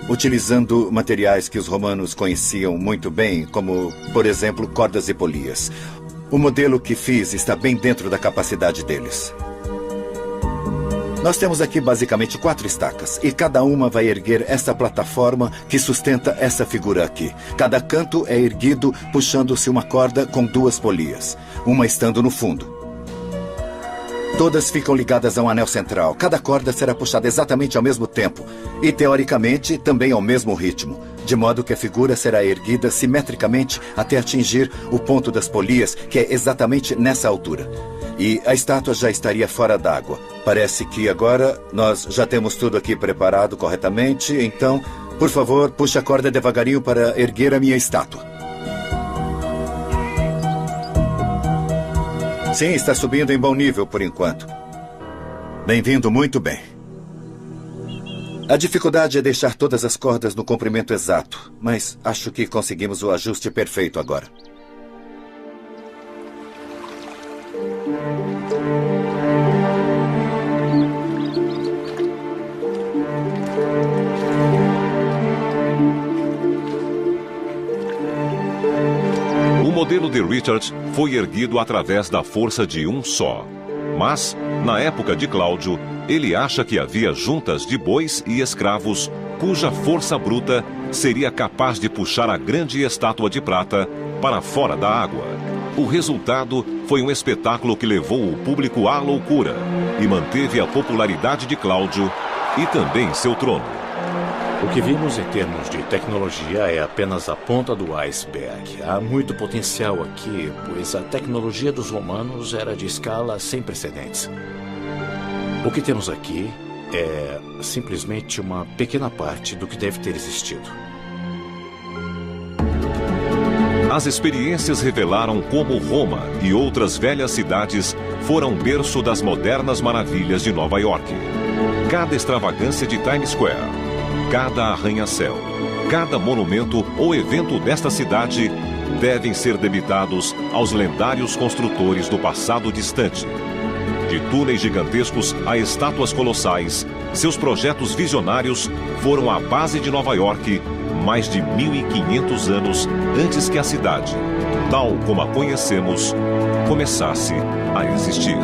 utilizando materiais que os romanos conheciam muito bem, como, por exemplo, cordas e polias. O modelo que fiz está bem dentro da capacidade deles. Nós temos aqui basicamente 4 estacas, e cada uma vai erguer essa plataforma que sustenta essa figura aqui. Cada canto é erguido puxando-se uma corda com 2 polias, uma estando no fundo. Todas ficam ligadas a um anel central. Cada corda será puxada exatamente ao mesmo tempo e, teoricamente, também ao mesmo ritmo, de modo que a figura será erguida simetricamente até atingir o ponto das polias, que é exatamente nessa altura. E a estátua já estaria fora d'água. Parece que agora nós já temos tudo aqui preparado corretamente, então, por favor, puxe a corda devagarinho para erguer a minha estátua. Sim, está subindo em bom nível por enquanto. Bem-vindo, muito bem. A dificuldade é deixar todas as cordas no comprimento exato, mas acho que conseguimos o ajuste perfeito agora. O modelo de Richard foi erguido através da força de um só. Mas, na época de Cláudio, ele acha que havia juntas de bois e escravos cuja força bruta seria capaz de puxar a grande estátua de prata para fora da água. O resultado foi um espetáculo que levou o público à loucura e manteve a popularidade de Cláudio e também seu trono. O que vimos em termos de tecnologia é apenas a ponta do iceberg. Há muito potencial aqui, pois a tecnologia dos romanos era de escala sem precedentes. O que temos aqui é simplesmente uma pequena parte do que deve ter existido. As experiências revelaram como Roma e outras velhas cidades foram berço das modernas maravilhas de Nova York. Cada extravagância de Times Square, cada arranha-céu, cada monumento ou evento desta cidade devem ser debitados aos lendários construtores do passado distante. De túneis gigantescos a estátuas colossais, seus projetos visionários foram a base de Nova York mais de 1.500 anos antes que a cidade, tal como a conhecemos, começasse a existir.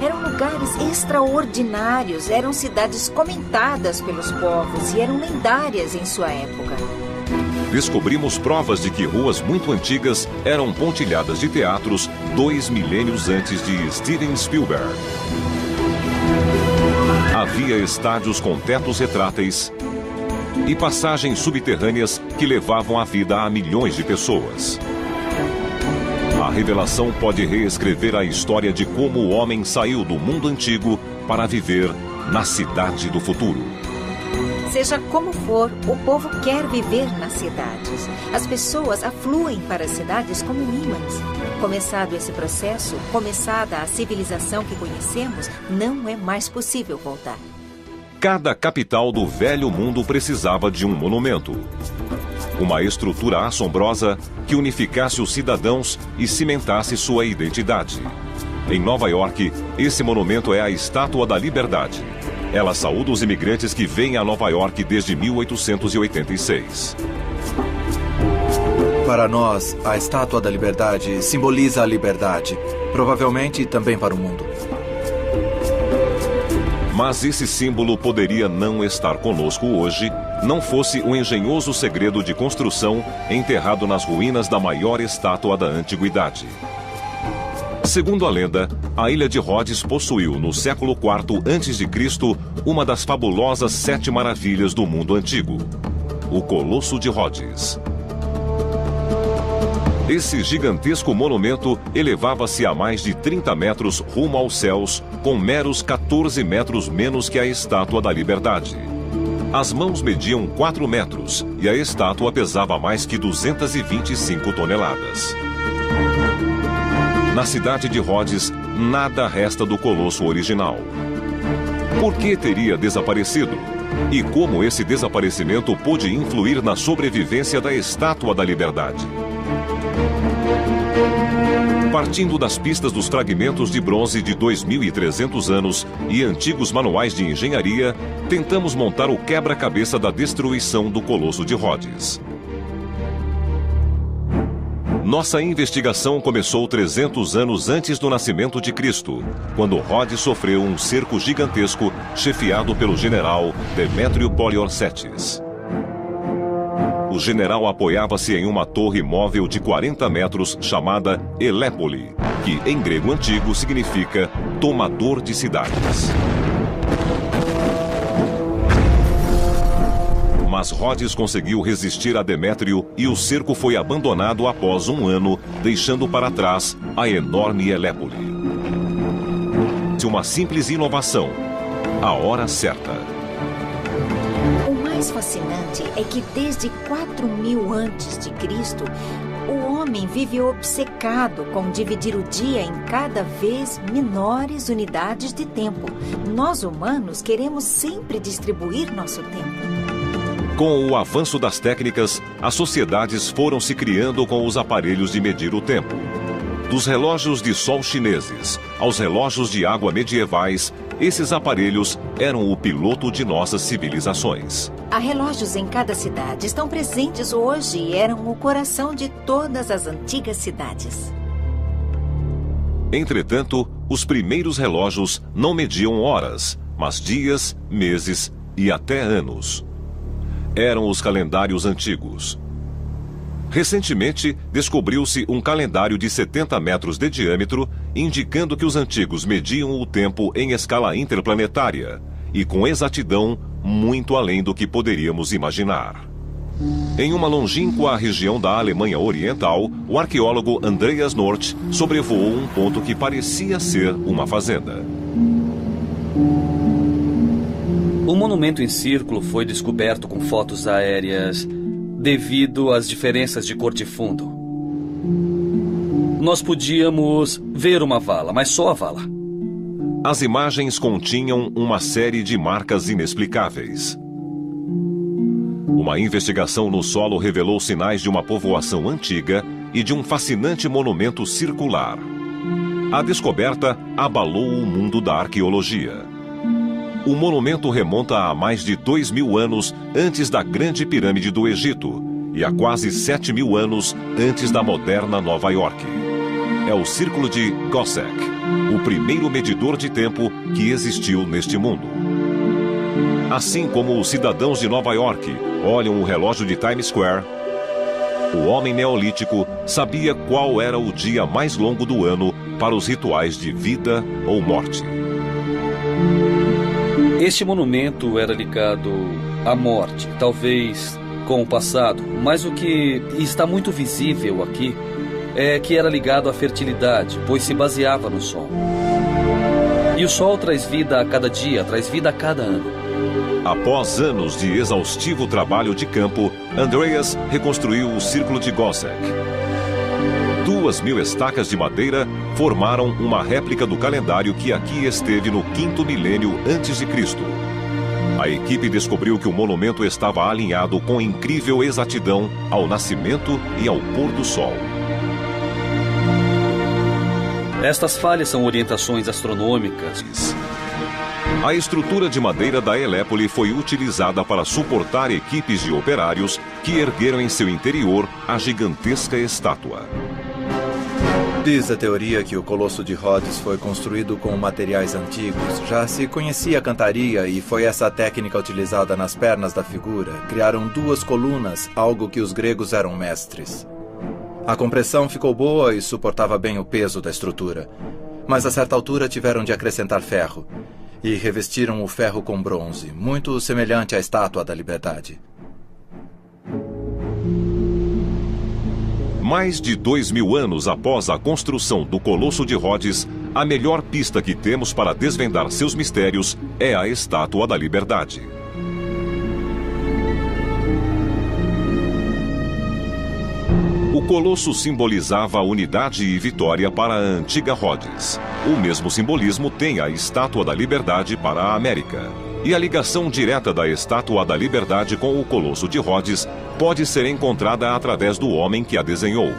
Eram lugares extraordinários, eram cidades comentadas pelos povos e eram lendárias em sua época. Descobrimos provas de que ruas muito antigas eram pontilhadas de teatros 2 milênios antes de Steven Spielberg. Havia estádios com tetos retráteis e passagens subterrâneas que levavam a vida a milhões de pessoas. A revelação pode reescrever a história de como o homem saiu do mundo antigo para viver na cidade do futuro. Seja como for, o povo quer viver nas cidades. As pessoas afluem para as cidades como ímãs. Começado esse processo, começada a civilização que conhecemos, não é mais possível voltar. Cada capital do velho mundo precisava de um monumento. Uma estrutura assombrosa que unificasse os cidadãos e cimentasse sua identidade. Em Nova York, esse monumento é a Estátua da Liberdade. Ela saúda os imigrantes que vêm a Nova York desde 1886. Para nós, a Estátua da Liberdade simboliza a liberdade, provavelmente também para o mundo. Mas esse símbolo poderia não estar conosco hoje, não fosse um engenhoso segredo de construção enterrado nas ruínas da maior estátua da antiguidade. Segundo a lenda, a ilha de Rhodes possuiu, no século IV a.C., uma das fabulosas 7 maravilhas do mundo antigo, o Colosso de Rhodes. Esse gigantesco monumento elevava-se a mais de 30 metros rumo aos céus, com meros 14 metros menos que a Estátua da Liberdade. As mãos mediam 4 metros e a estátua pesava mais que 225 toneladas. Na cidade de Rhodes, nada resta do colosso original. Por que teria desaparecido? E como esse desaparecimento pôde influir na sobrevivência da Estátua da Liberdade? Partindo das pistas dos fragmentos de bronze de 2.300 anos e antigos manuais de engenharia, tentamos montar o quebra-cabeça da destruição do Colosso de Rhodes. Nossa investigação começou 300 anos antes do nascimento de Cristo, quando Rhodes sofreu um cerco gigantesco chefiado pelo general Demétrio Poliorcetes. O general apoiava-se em uma torre móvel de 40 metros chamada Elépole, que em grego antigo significa tomador de cidades. Mas Rhodes conseguiu resistir a Demétrio e o cerco foi abandonado após um ano, deixando para trás a enorme Elépole. Uma simples inovação, a hora certa. O mais fascinante é que desde 4.000 a.C., o homem vive obcecado com dividir o dia em cada vez menores unidades de tempo. Nós, humanos, queremos sempre distribuir nosso tempo. Com o avanço das técnicas, as sociedades foram se criando com os aparelhos de medir o tempo. Dos relógios de sol chineses aos relógios de água medievais, esses aparelhos eram o piloto de nossas civilizações. Há relógios em cada cidade, estão presentes hoje e eram o coração de todas as antigas cidades. Entretanto, os primeiros relógios não mediam horas, mas dias, meses e até anos. Eram os calendários antigos. Recentemente, descobriu-se um calendário de 70 metros de diâmetro, indicando que os antigos mediam o tempo em escala interplanetária e com exatidão muito além do que poderíamos imaginar. Em uma longínqua região da Alemanha Oriental, o arqueólogo Andreas North sobrevoou um ponto que parecia ser uma fazenda. O monumento em círculo foi descoberto com fotos aéreas devido às diferenças de cor de fundo. Nós podíamos ver uma vala, mas só a vala. As imagens continham uma série de marcas inexplicáveis. Uma investigação no solo revelou sinais de uma povoação antiga e de um fascinante monumento circular. A descoberta abalou o mundo da arqueologia. O monumento remonta a mais de 2.000 anos antes da Grande Pirâmide do Egito e a quase 7.000 anos antes da moderna Nova York. É o Círculo de Gossec, o primeiro medidor de tempo que existiu neste mundo. Assim como os cidadãos de Nova York olham o relógio de Times Square, o homem neolítico sabia qual era o dia mais longo do ano para os rituais de vida ou morte. Este monumento era ligado à morte, talvez com o passado, mas o que está muito visível aqui é que era ligado à fertilidade, pois se baseava no Sol. E o Sol traz vida a cada dia, traz vida a cada ano. Após anos de exaustivo trabalho de campo, Andreas reconstruiu o Círculo de Gossec. 2.000 estacas de madeira formaram uma réplica do calendário que aqui esteve no 5º milênio antes de Cristo. A equipe descobriu que o monumento estava alinhado com incrível exatidão ao nascimento e ao pôr do sol. Estas falhas são orientações astronômicas. A estrutura de madeira da Elépole foi utilizada para suportar equipes de operários que ergueram em seu interior a gigantesca estátua. Diz a teoria que o Colosso de Rhodes foi construído com materiais antigos. Já se conhecia a cantaria e foi essa técnica utilizada nas pernas da figura. Criaram 2 colunas, algo que os gregos eram mestres. A compressão ficou boa e suportava bem o peso da estrutura. Mas a certa altura tiveram de acrescentar ferro. E revestiram o ferro com bronze, muito semelhante à Estátua da Liberdade. Mais de 2.000 anos após a construção do Colosso de Rhodes, a melhor pista que temos para desvendar seus mistérios é a Estátua da Liberdade. O Colosso simbolizava a unidade e vitória para a antiga Rhodes. O mesmo simbolismo tem a Estátua da Liberdade para a América. E a ligação direta da Estátua da Liberdade com o Colosso de Rhodes pode ser encontrada através do homem que a desenhou,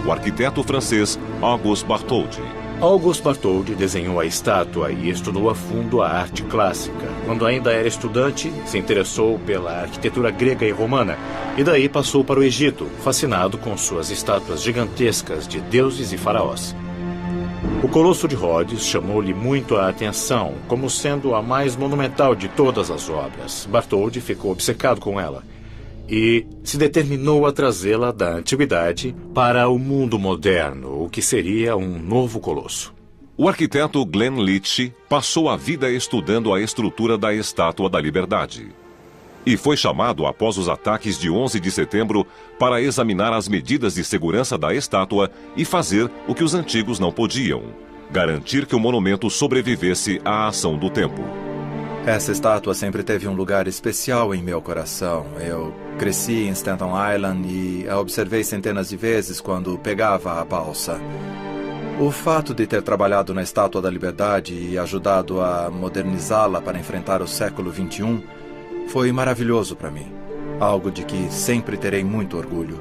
o arquiteto francês Auguste Bartholdi. Auguste Bartholdi desenhou a estátua e estudou a fundo a arte clássica. Quando ainda era estudante, se interessou pela arquitetura grega e romana e daí passou para o Egito, fascinado com suas estátuas gigantescas de deuses e faraós. O Colosso de Rhodes chamou-lhe muito a atenção, como sendo a mais monumental de todas as obras. Bartholdi ficou obcecado com ela e se determinou a trazê-la da antiguidade para o mundo moderno, o que seria um novo colosso. O arquiteto Glenn Leach passou a vida estudando a estrutura da Estátua da Liberdade. E foi chamado após os ataques de 11 de setembro para examinar as medidas de segurança da estátua e fazer o que os antigos não podiam: garantir que o monumento sobrevivesse à ação do tempo. Essa estátua sempre teve um lugar especial em meu coração. Eu cresci em Staten Island e a observei centenas de vezes quando pegava a balsa. O fato de ter trabalhado na Estátua da Liberdade e ajudado a modernizá-la para enfrentar o século XXI foi maravilhoso para mim. Algo de que sempre terei muito orgulho.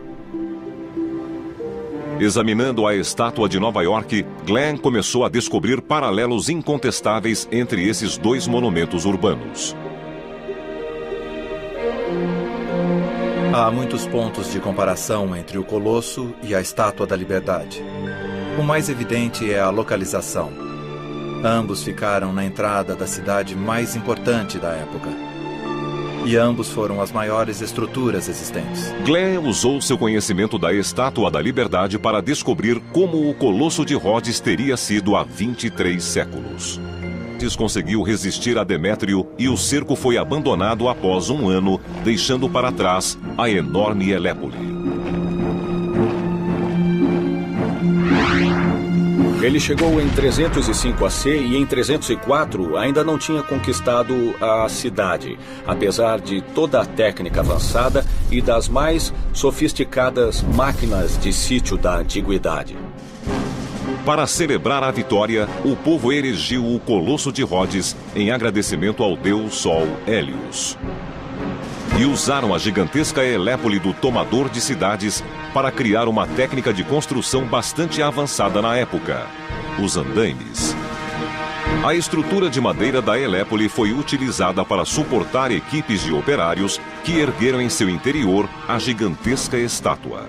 Examinando a estátua de Nova York, Glenn começou a descobrir paralelos incontestáveis entre esses 2 monumentos urbanos. Há muitos pontos de comparação entre o Colosso e a Estátua da Liberdade. O mais evidente é a localização. Ambos ficaram na entrada da cidade mais importante da época. E ambos foram as maiores estruturas existentes. Glenn usou seu conhecimento da Estátua da Liberdade para descobrir como o Colosso de Rhodes teria sido há 23 séculos. Conseguiu resistir a Demétrio e o cerco foi abandonado após 1 ano, deixando para trás a enorme Elépole. Ele chegou em 305 AC e em 304 ainda não tinha conquistado a cidade, apesar de toda a técnica avançada e das mais sofisticadas máquinas de sítio da antiguidade. Para celebrar a vitória, o povo erigiu o Colosso de Rhodes em agradecimento ao deus Sol Hélios. e usaram a gigantesca Elépole do tomador de cidades para criar uma técnica de construção bastante avançada na época: os andaimes. A estrutura de madeira da Elépole foi utilizada para suportar equipes de operários que ergueram em seu interior a gigantesca estátua.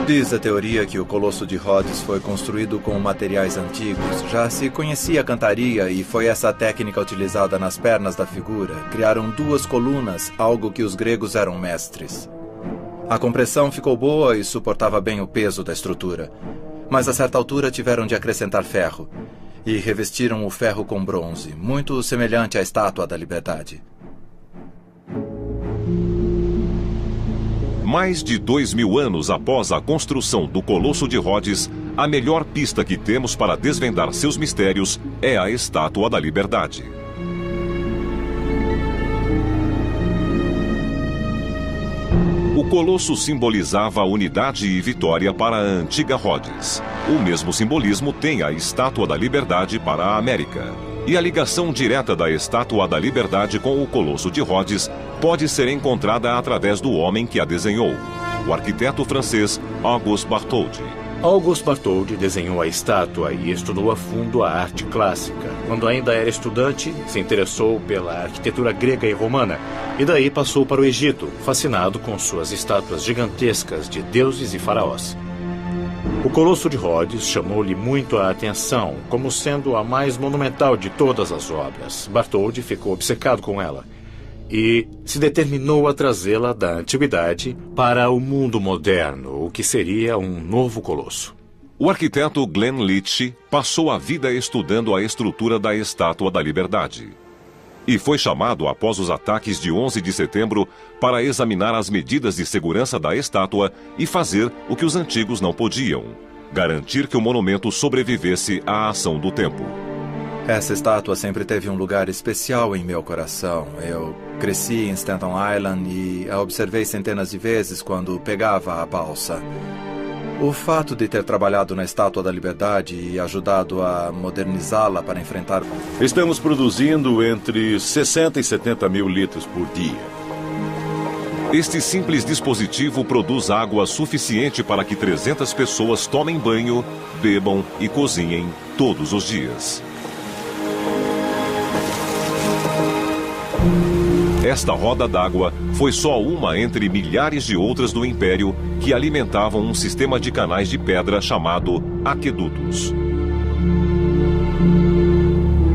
Diz a teoria que o Colosso de Rhodes foi construído com materiais antigos. Já se conhecia a cantaria e foi essa técnica utilizada nas pernas da figura. Criaram 2 colunas, algo que os gregos eram mestres. A compressão ficou boa e suportava bem o peso da estrutura. Mas a certa altura tiveram de acrescentar ferro. E revestiram o ferro com bronze, muito semelhante à Estátua da Liberdade. Mais de 2000 anos após a construção do Colosso de Rhodes, a melhor pista que temos para desvendar seus mistérios é a Estátua da Liberdade. O Colosso simbolizava a unidade e vitória para a antiga Rhodes. O mesmo simbolismo tem a Estátua da Liberdade para a América. E a ligação direta da Estátua da Liberdade com o Colosso de Rhodes pode ser encontrada através do homem que a desenhou, o arquiteto francês Auguste Bartholdi. Auguste Bartholdi desenhou a estátua e estudou a fundo a arte clássica. Quando ainda era estudante, se interessou pela arquitetura grega e romana e daí passou para o Egito, fascinado com suas estátuas gigantescas de deuses e faraós. O Colosso de Rhodes chamou-lhe muito a atenção, como sendo a mais monumental de todas as obras. Bartholdi ficou obcecado com ela e se determinou a trazê-la da antiguidade para o mundo moderno, o que seria um novo colosso. O arquiteto Glenn Leach passou a vida estudando a estrutura da Estátua da Liberdade. E foi chamado após os ataques de 11 de setembro para examinar as medidas de segurança da estátua e fazer o que os antigos não podiam: garantir que o monumento sobrevivesse à ação do tempo. Essa estátua sempre teve um lugar especial em meu coração. Eu cresci em Staten Island e a observei centenas de vezes quando pegava a balsa. O fato de ter trabalhado na Estátua da Liberdade e ajudado a modernizá-la para enfrentar... Estamos produzindo entre 60 e 70 mil litros por dia. Este simples dispositivo produz água suficiente para que 300 pessoas tomem banho, bebam e cozinhem todos os dias. Esta roda d'água foi só uma entre milhares de outras do Império que alimentavam um sistema de canais de pedra chamado aquedutos.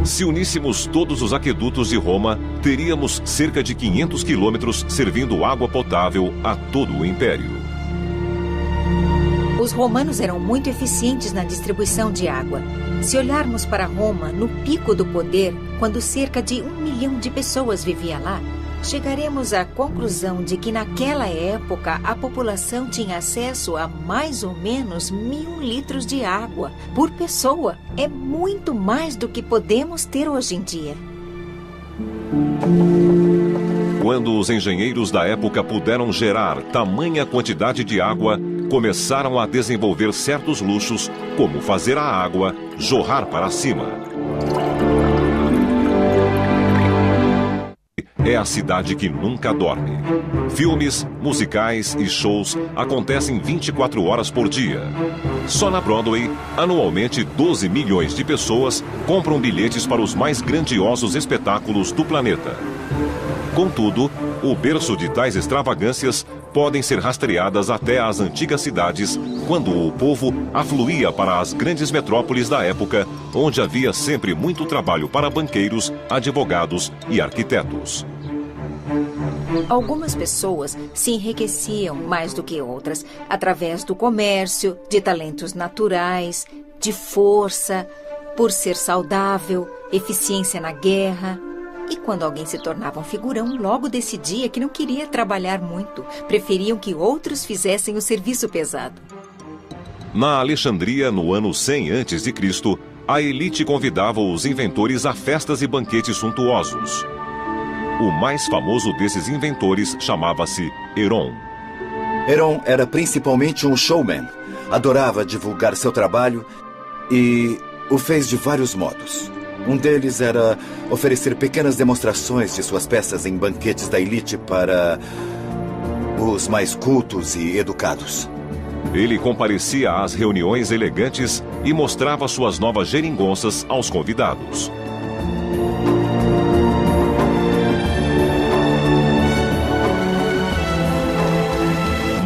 Se uníssemos todos os aquedutos de Roma, teríamos cerca de 500 quilômetros servindo água potável a todo o Império. Os romanos eram muito eficientes na distribuição de água. Se olharmos para Roma, no pico do poder, quando cerca de 1 milhão de pessoas vivia lá, chegaremos à conclusão de que naquela época a população tinha acesso a mais ou menos 1.000 litros de água por pessoa. É muito mais do que podemos ter hoje em dia. Quando os engenheiros da época puderam gerar tamanha quantidade de água, começaram a desenvolver certos luxos, como fazer a água jorrar para cima. É a cidade que nunca dorme. Filmes, musicais e shows acontecem 24 horas por dia. Só na Broadway, anualmente 12 milhões de pessoas compram bilhetes para os mais grandiosos espetáculos do planeta. Contudo, o berço de tais extravagâncias podem ser rastreadas até às antigas cidades, quando o povo afluía para as grandes metrópoles da época, onde havia sempre muito trabalho para banqueiros, advogados e arquitetos. Algumas pessoas se enriqueciam mais do que outras, através do comércio, de talentos naturais, de força, por ser saudável, eficiência na guerra. E quando alguém se tornava um figurão, logo decidia que não queria trabalhar muito. Preferiam que outros fizessem o serviço pesado. Na Alexandria, no ano 100 a.C., a elite convidava os inventores a festas e banquetes suntuosos. O mais famoso desses inventores chamava-se Heron. Heron era principalmente um showman. Adorava divulgar seu trabalho e o fez de vários modos. Um deles era oferecer pequenas demonstrações de suas peças em banquetes da elite para os mais cultos e educados. Ele comparecia às reuniões elegantes e mostrava suas novas geringonças aos convidados.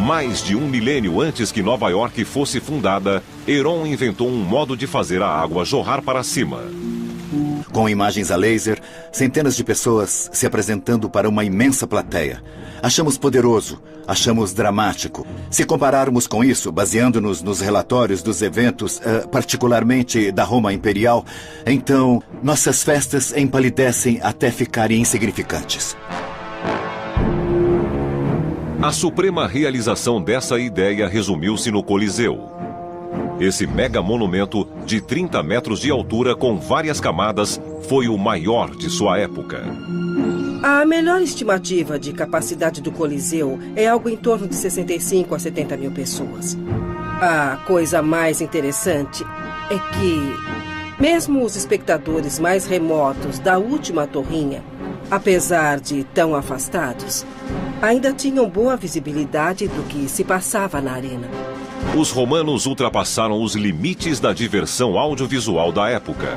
Mais de 1 milênio antes que Nova York fosse fundada, Heron inventou um modo de fazer a água jorrar para cima. Com imagens a laser, centenas de pessoas se apresentando para uma imensa plateia. Achamos poderoso, achamos dramático. Se compararmos com isso, baseando-nos nos relatórios dos eventos, particularmente da Roma Imperial, então nossas festas empalidecem até ficarem insignificantes. A suprema realização dessa ideia resumiu-se no Coliseu. Esse mega monumento de 30 metros de altura com várias camadas foi o maior de sua época. A melhor estimativa de capacidade do Coliseu é algo em torno de 65 a 70 mil pessoas. A coisa mais interessante é que, mesmo os espectadores mais remotos da última torrinha, apesar de tão afastados, ainda tinham boa visibilidade do que se passava na arena. Os romanos ultrapassaram os limites da diversão audiovisual da época.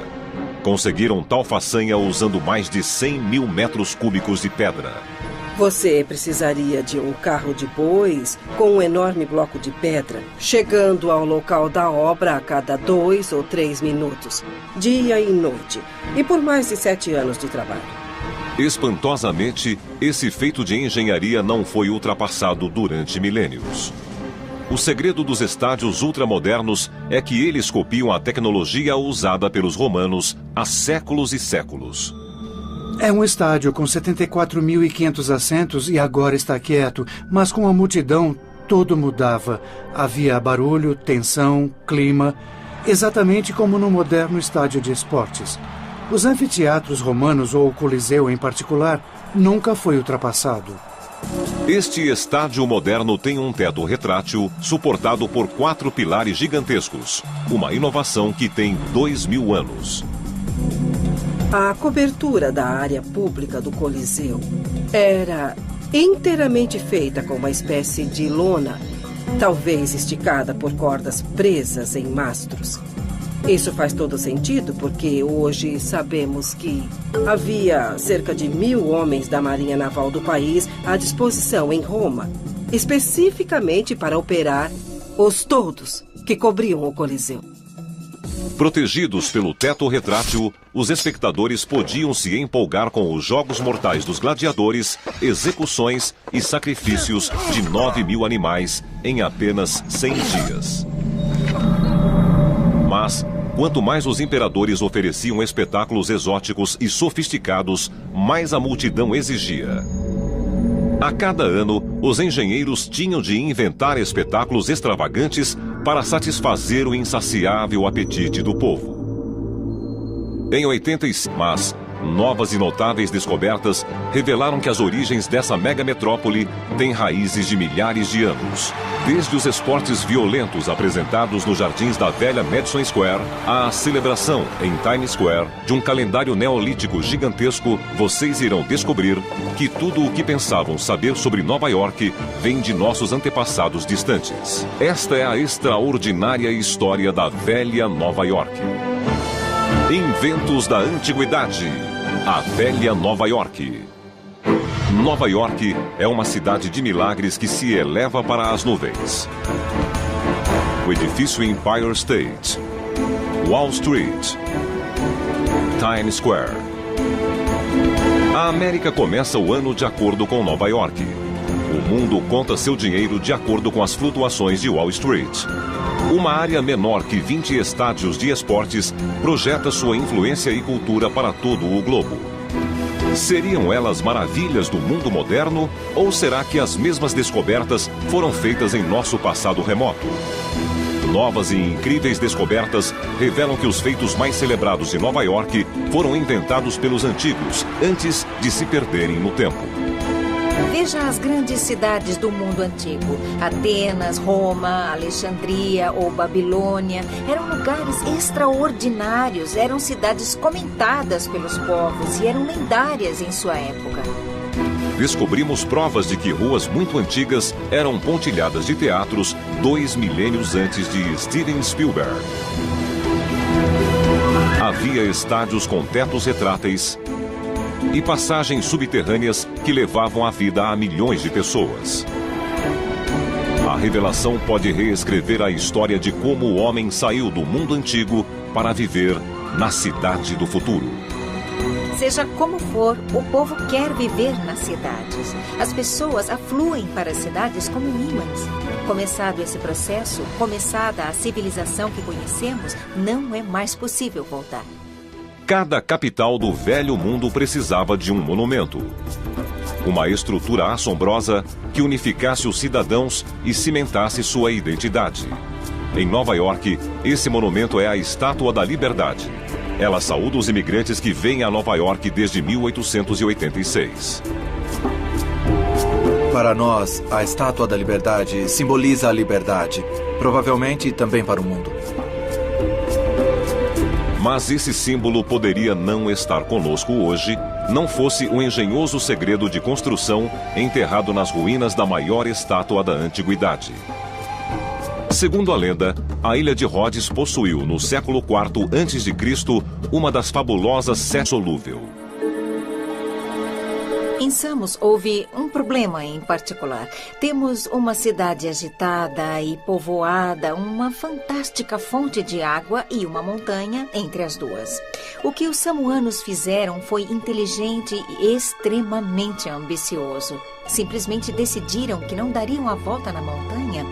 Conseguiram tal façanha usando mais de 100 mil metros cúbicos de pedra. Você precisaria de um carro de bois com um enorme bloco de pedra, chegando ao local da obra a cada 2 ou 3 minutos, dia e noite, e por mais de 7 anos de trabalho. Espantosamente, esse feito de engenharia não foi ultrapassado durante milênios. O segredo dos estádios ultramodernos é que eles copiam a tecnologia usada pelos romanos há séculos e séculos. É um estádio com 74.500 assentos e agora está quieto, mas com a multidão tudo mudava. Havia barulho, tensão, clima, exatamente como no moderno estádio de esportes. Os anfiteatros romanos, ou o Coliseu em particular, nunca foi ultrapassado. Este estádio moderno tem um teto retrátil suportado por 4 pilares gigantescos, uma inovação que tem 2.000 anos. A cobertura da área pública do Coliseu era inteiramente feita com uma espécie de lona, talvez esticada por cordas presas em mastros. Isso faz todo sentido porque hoje sabemos que havia cerca de 1.000 homens da Marinha Naval do país à disposição em Roma, especificamente para operar os toldos que cobriam o Coliseu. Protegidos pelo teto retrátil, os espectadores podiam se empolgar com os jogos mortais dos gladiadores, execuções e sacrifícios de 9.000 animais em apenas 100 dias. Mas, quanto mais os imperadores ofereciam espetáculos exóticos e sofisticados, mais a multidão exigia. A cada ano, os engenheiros tinham de inventar espetáculos extravagantes para satisfazer o insaciável apetite do povo. Em 85, mas novas e notáveis descobertas revelaram que as origens dessa megametrópole têm raízes de milhares de anos. Desde os esportes violentos apresentados nos jardins da velha Madison Square, à celebração em Times Square de um calendário neolítico gigantesco, vocês irão descobrir que tudo o que pensavam saber sobre Nova York vem de nossos antepassados distantes. Esta é a extraordinária história da velha Nova York. Inventos da Antiguidade. A velha Nova York. Nova York é uma cidade de milagres que se eleva para as nuvens. O edifício Empire State, Wall Street, Times Square. A América começa o ano de acordo com Nova York. O mundo conta seu dinheiro de acordo com as flutuações de Wall Street. Uma área menor que 20 estádios de esportes projeta sua influência e cultura para todo o globo. Seriam elas maravilhas do mundo moderno ou será que as mesmas descobertas foram feitas em nosso passado remoto? Novas e incríveis descobertas revelam que os feitos mais celebrados de Nova York foram inventados pelos antigos antes de se perderem no tempo. Veja as grandes cidades do mundo antigo. Atenas, Roma, Alexandria ou Babilônia. Eram lugares extraordinários, eram cidades comentadas pelos povos e eram lendárias em sua época. Descobrimos provas de que ruas muito antigas eram pontilhadas de teatros 2 milênios antes de Steven Spielberg. Havia estádios com tetos retráteis e passagens subterrâneas que levavam a vida a milhões de pessoas. A revelação pode reescrever a história de como o homem saiu do mundo antigo para viver na cidade do futuro. Seja como for, o povo quer viver nas cidades. As pessoas afluem para as cidades como ímãs. Começado esse processo, começada a civilização que conhecemos, não é mais possível voltar. Cada capital do velho mundo precisava de um monumento. Uma estrutura assombrosa que unificasse os cidadãos e cimentasse sua identidade. Em Nova York, esse monumento é a Estátua da Liberdade. Ela saúda os imigrantes que vêm a Nova York desde 1886. Para nós, a Estátua da Liberdade simboliza a liberdade, provavelmente também para o mundo. Mas esse símbolo poderia não estar conosco hoje, não fosse o engenhoso segredo de construção enterrado nas ruínas da maior estátua da antiguidade. Segundo a lenda, a ilha de Rhodes possuiu, no século IV a.C., uma das fabulosas Sete Solúvel. Em Samos houve um problema em particular. Temos uma cidade agitada e povoada, uma fantástica fonte de água e uma montanha entre as duas. O que os samoanos fizeram foi inteligente e extremamente ambicioso. Simplesmente decidiram que não dariam a volta na montanha,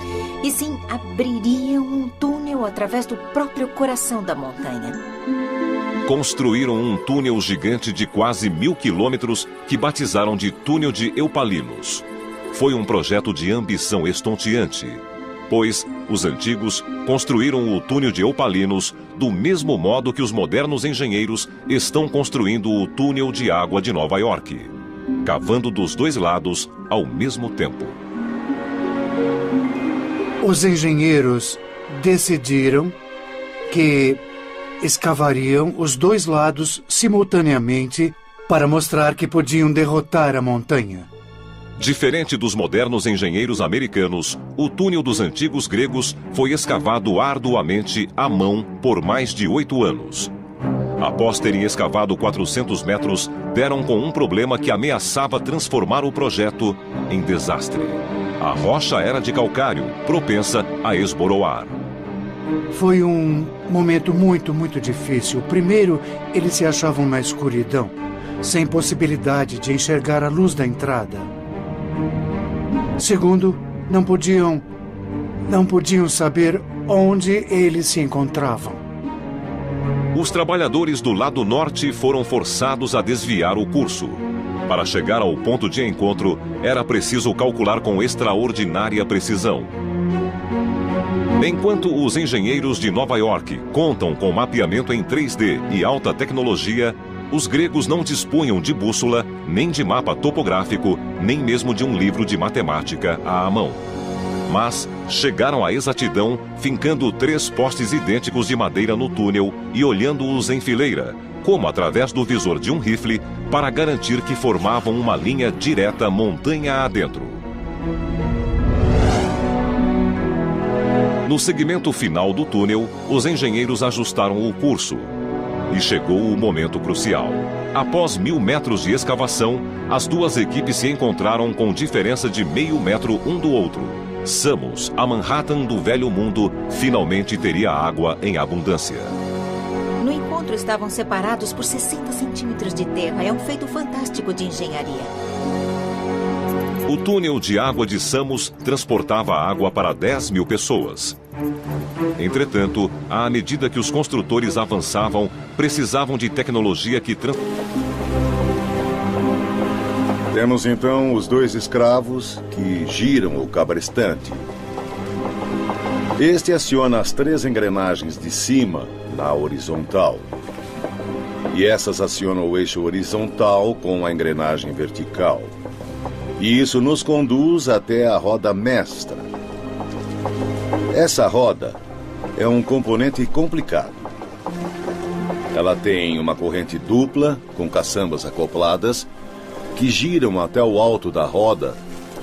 e sim abririam um túnel através do próprio coração da montanha. Construíram um túnel gigante de quase 1000 quilômetros que batizaram de Túnel de Eupalinos. Foi um projeto de ambição estonteante, pois os antigos construíram o Túnel de Eupalinos do mesmo modo que os modernos engenheiros estão construindo o túnel de água de Nova York, cavando dos dois lados ao mesmo tempo. Os engenheiros decidiram que escavariam os dois lados simultaneamente para mostrar que podiam derrotar a montanha. Diferente dos modernos engenheiros americanos, o túnel dos antigos gregos foi escavado arduamente à mão por mais de 8 anos. Após terem escavado 400 metros, deram com um problema que ameaçava transformar o projeto em desastre. A rocha era de calcário, propensa a esboroar. Foi um momento muito difícil. Primeiro, eles se achavam na escuridão, sem possibilidade de enxergar a luz da entrada. Segundo, não podiam saber onde eles se encontravam. Os trabalhadores do lado norte foram forçados a desviar o curso. Para chegar ao ponto de encontro, era preciso calcular com extraordinária precisão. Enquanto os engenheiros de Nova York contam com mapeamento em 3D e alta tecnologia, os gregos não dispunham de bússola, nem de mapa topográfico, nem mesmo de um livro de matemática à mão. Mas chegaram à exatidão fincando 3 postes idênticos de madeira no túnel e olhando-os em fileira, como através do visor de um rifle, para garantir que formavam uma linha direta montanha adentro. No segmento final do túnel, os engenheiros ajustaram o curso. E chegou o momento crucial. Após 1000 metros de escavação, as duas equipes se encontraram com diferença de meio metro um do outro. Samos, a Manhattan do Velho Mundo, finalmente teria água em abundância. No encontro estavam separados por 60 centímetros de terra. É um feito fantástico de engenharia. O túnel de água de Samos transportava água para 10.000 pessoas. Entretanto, à medida que os construtores avançavam, precisavam de tecnologia que... Temos então os 2 escravos que giram o cabrestante. Este aciona as 3 engrenagens de cima na horizontal. E essas acionam o eixo horizontal com a engrenagem vertical. E isso nos conduz até a roda mestra. Essa roda é um componente complicado. Ela tem uma corrente dupla, com caçambas acopladas, que giram até o alto da roda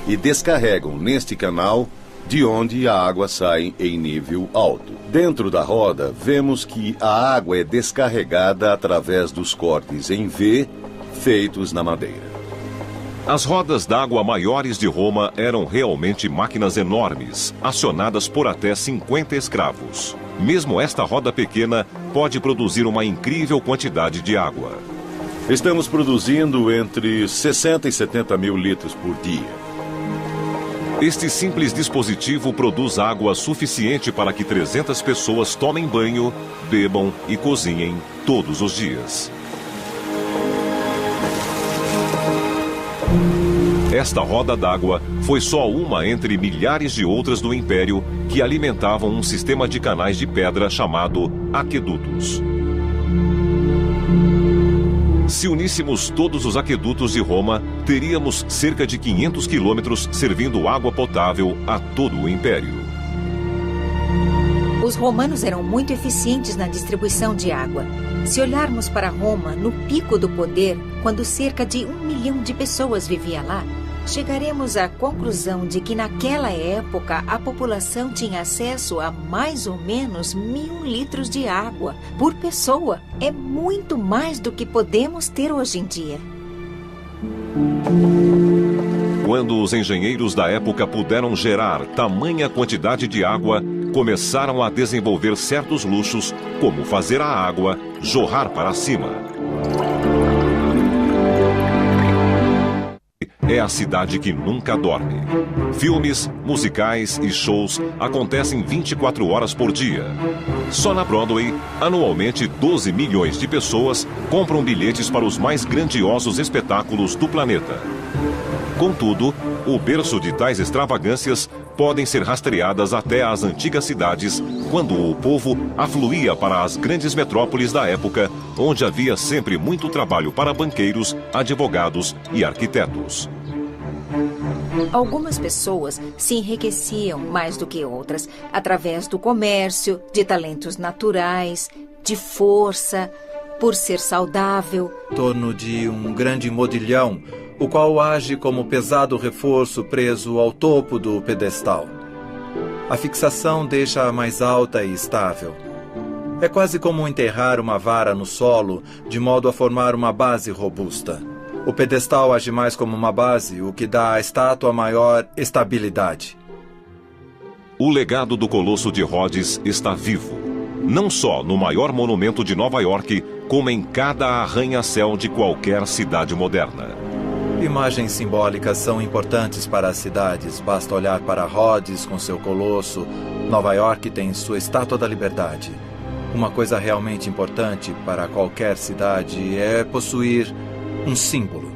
e descarregam neste canal, de onde a água sai em nível alto. Dentro da roda, vemos que a água é descarregada através dos cortes em V feitos na madeira. As rodas d'água maiores de Roma eram realmente máquinas enormes, acionadas por até 50 escravos. Mesmo esta roda pequena pode produzir uma incrível quantidade de água. Estamos produzindo entre 60 e 70 mil litros por dia. Este simples dispositivo produz água suficiente para que 300 pessoas tomem banho, bebam e cozinhem todos os dias. Esta roda d'água foi só uma entre milhares de outras do Império que alimentavam um sistema de canais de pedra chamado aquedutos. Se uníssemos todos os aquedutos de Roma, teríamos cerca de 500 quilômetros servindo água potável a todo o Império. Os romanos eram muito eficientes na distribuição de água. Se olharmos para Roma, no pico do poder, quando cerca de 1 milhão de pessoas vivia lá, chegaremos à conclusão de que naquela época a população tinha acesso a mais ou menos 1.000 litros de água por pessoa. É muito mais do que podemos ter hoje em dia. Quando os engenheiros da época puderam gerar tamanha quantidade de água, começaram a desenvolver certos luxos, como fazer a água jorrar para cima. É a cidade que nunca dorme. Filmes, musicais e shows acontecem 24 horas por dia. Só na Broadway, anualmente 12 milhões de pessoas compram bilhetes para os mais grandiosos espetáculos do planeta. Contudo, o berço de tais extravagâncias podem ser rastreadas até às antigas cidades, quando o povo afluía para as grandes metrópoles da época, onde havia sempre muito trabalho para banqueiros, advogados e arquitetos. Algumas pessoas se enriqueciam mais do que outras, através do comércio, de talentos naturais, de força, por ser saudável. Em torno de um grande modilhão, o qual age como pesado reforço preso ao topo do pedestal. A fixação deixa-a mais alta e estável. É quase como enterrar uma vara no solo, de modo a formar uma base robusta. O pedestal age mais como uma base, o que dá à estátua maior estabilidade. O legado do Colosso de Rhodes está vivo, não só no maior monumento de Nova York, como em cada arranha-céu de qualquer cidade moderna. Imagens simbólicas são importantes para as cidades. Basta olhar para Rhodes com seu colosso. Nova York tem sua Estátua da Liberdade. Uma coisa realmente importante para qualquer cidade é possuir um símbolo.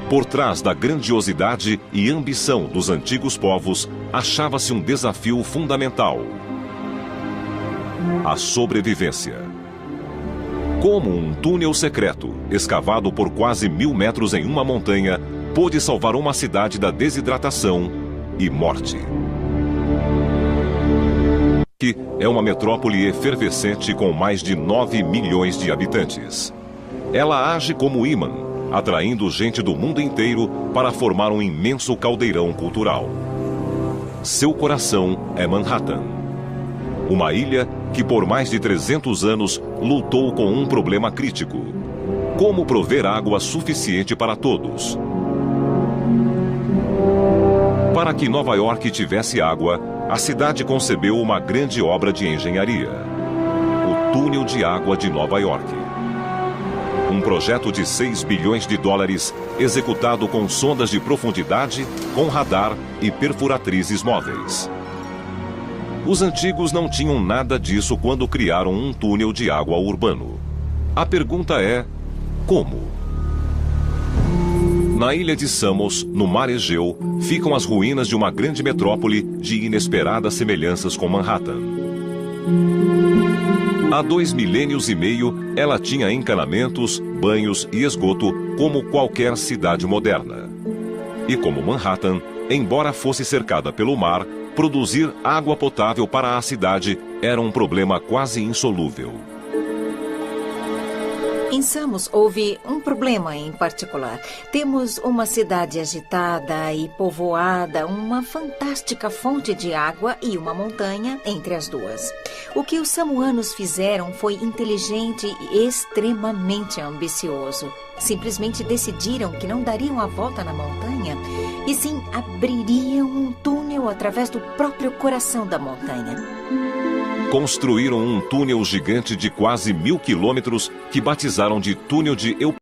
Por trás da grandiosidade e ambição dos antigos povos, achava-se um desafio fundamental: a sobrevivência. Como um túnel secreto, escavado por quase 1.000 metros em uma montanha, pôde salvar uma cidade da desidratação e morte. É uma metrópole efervescente com mais de 9 milhões de habitantes. Ela age como ímã, atraindo gente do mundo inteiro para formar um imenso caldeirão cultural. Seu coração é Manhattan, uma ilha que por mais de 300 anos lutou com um problema crítico: como prover água suficiente para todos. Para que Nova York tivesse água, a cidade concebeu uma grande obra de engenharia: o Túnel de Água de Nova York. Um projeto de 6 bilhões de dólares, executado com sondas de profundidade, com radar e perfuratrizes móveis. Os antigos não tinham nada disso quando criaram um túnel de água urbano. A pergunta é: como? Na ilha de Samos, no mar Egeu, ficam as ruínas de uma grande metrópole de inesperadas semelhanças com Manhattan. Há 2,5 milênios, ela tinha encanamentos, banhos e esgoto como qualquer cidade moderna. E como Manhattan, embora fosse cercada pelo mar, produzir água potável para a cidade era um problema quase insolúvel. Em Samos houve um problema em particular. Temos uma cidade agitada e povoada, uma fantástica fonte de água e uma montanha entre as duas. O que os samoanos fizeram foi inteligente e extremamente ambicioso. Simplesmente decidiram que não dariam a volta na montanha, e sim abririam um túnel através do próprio coração da montanha. Construíram um túnel gigante de quase 1000 quilômetros que batizaram de Túnel de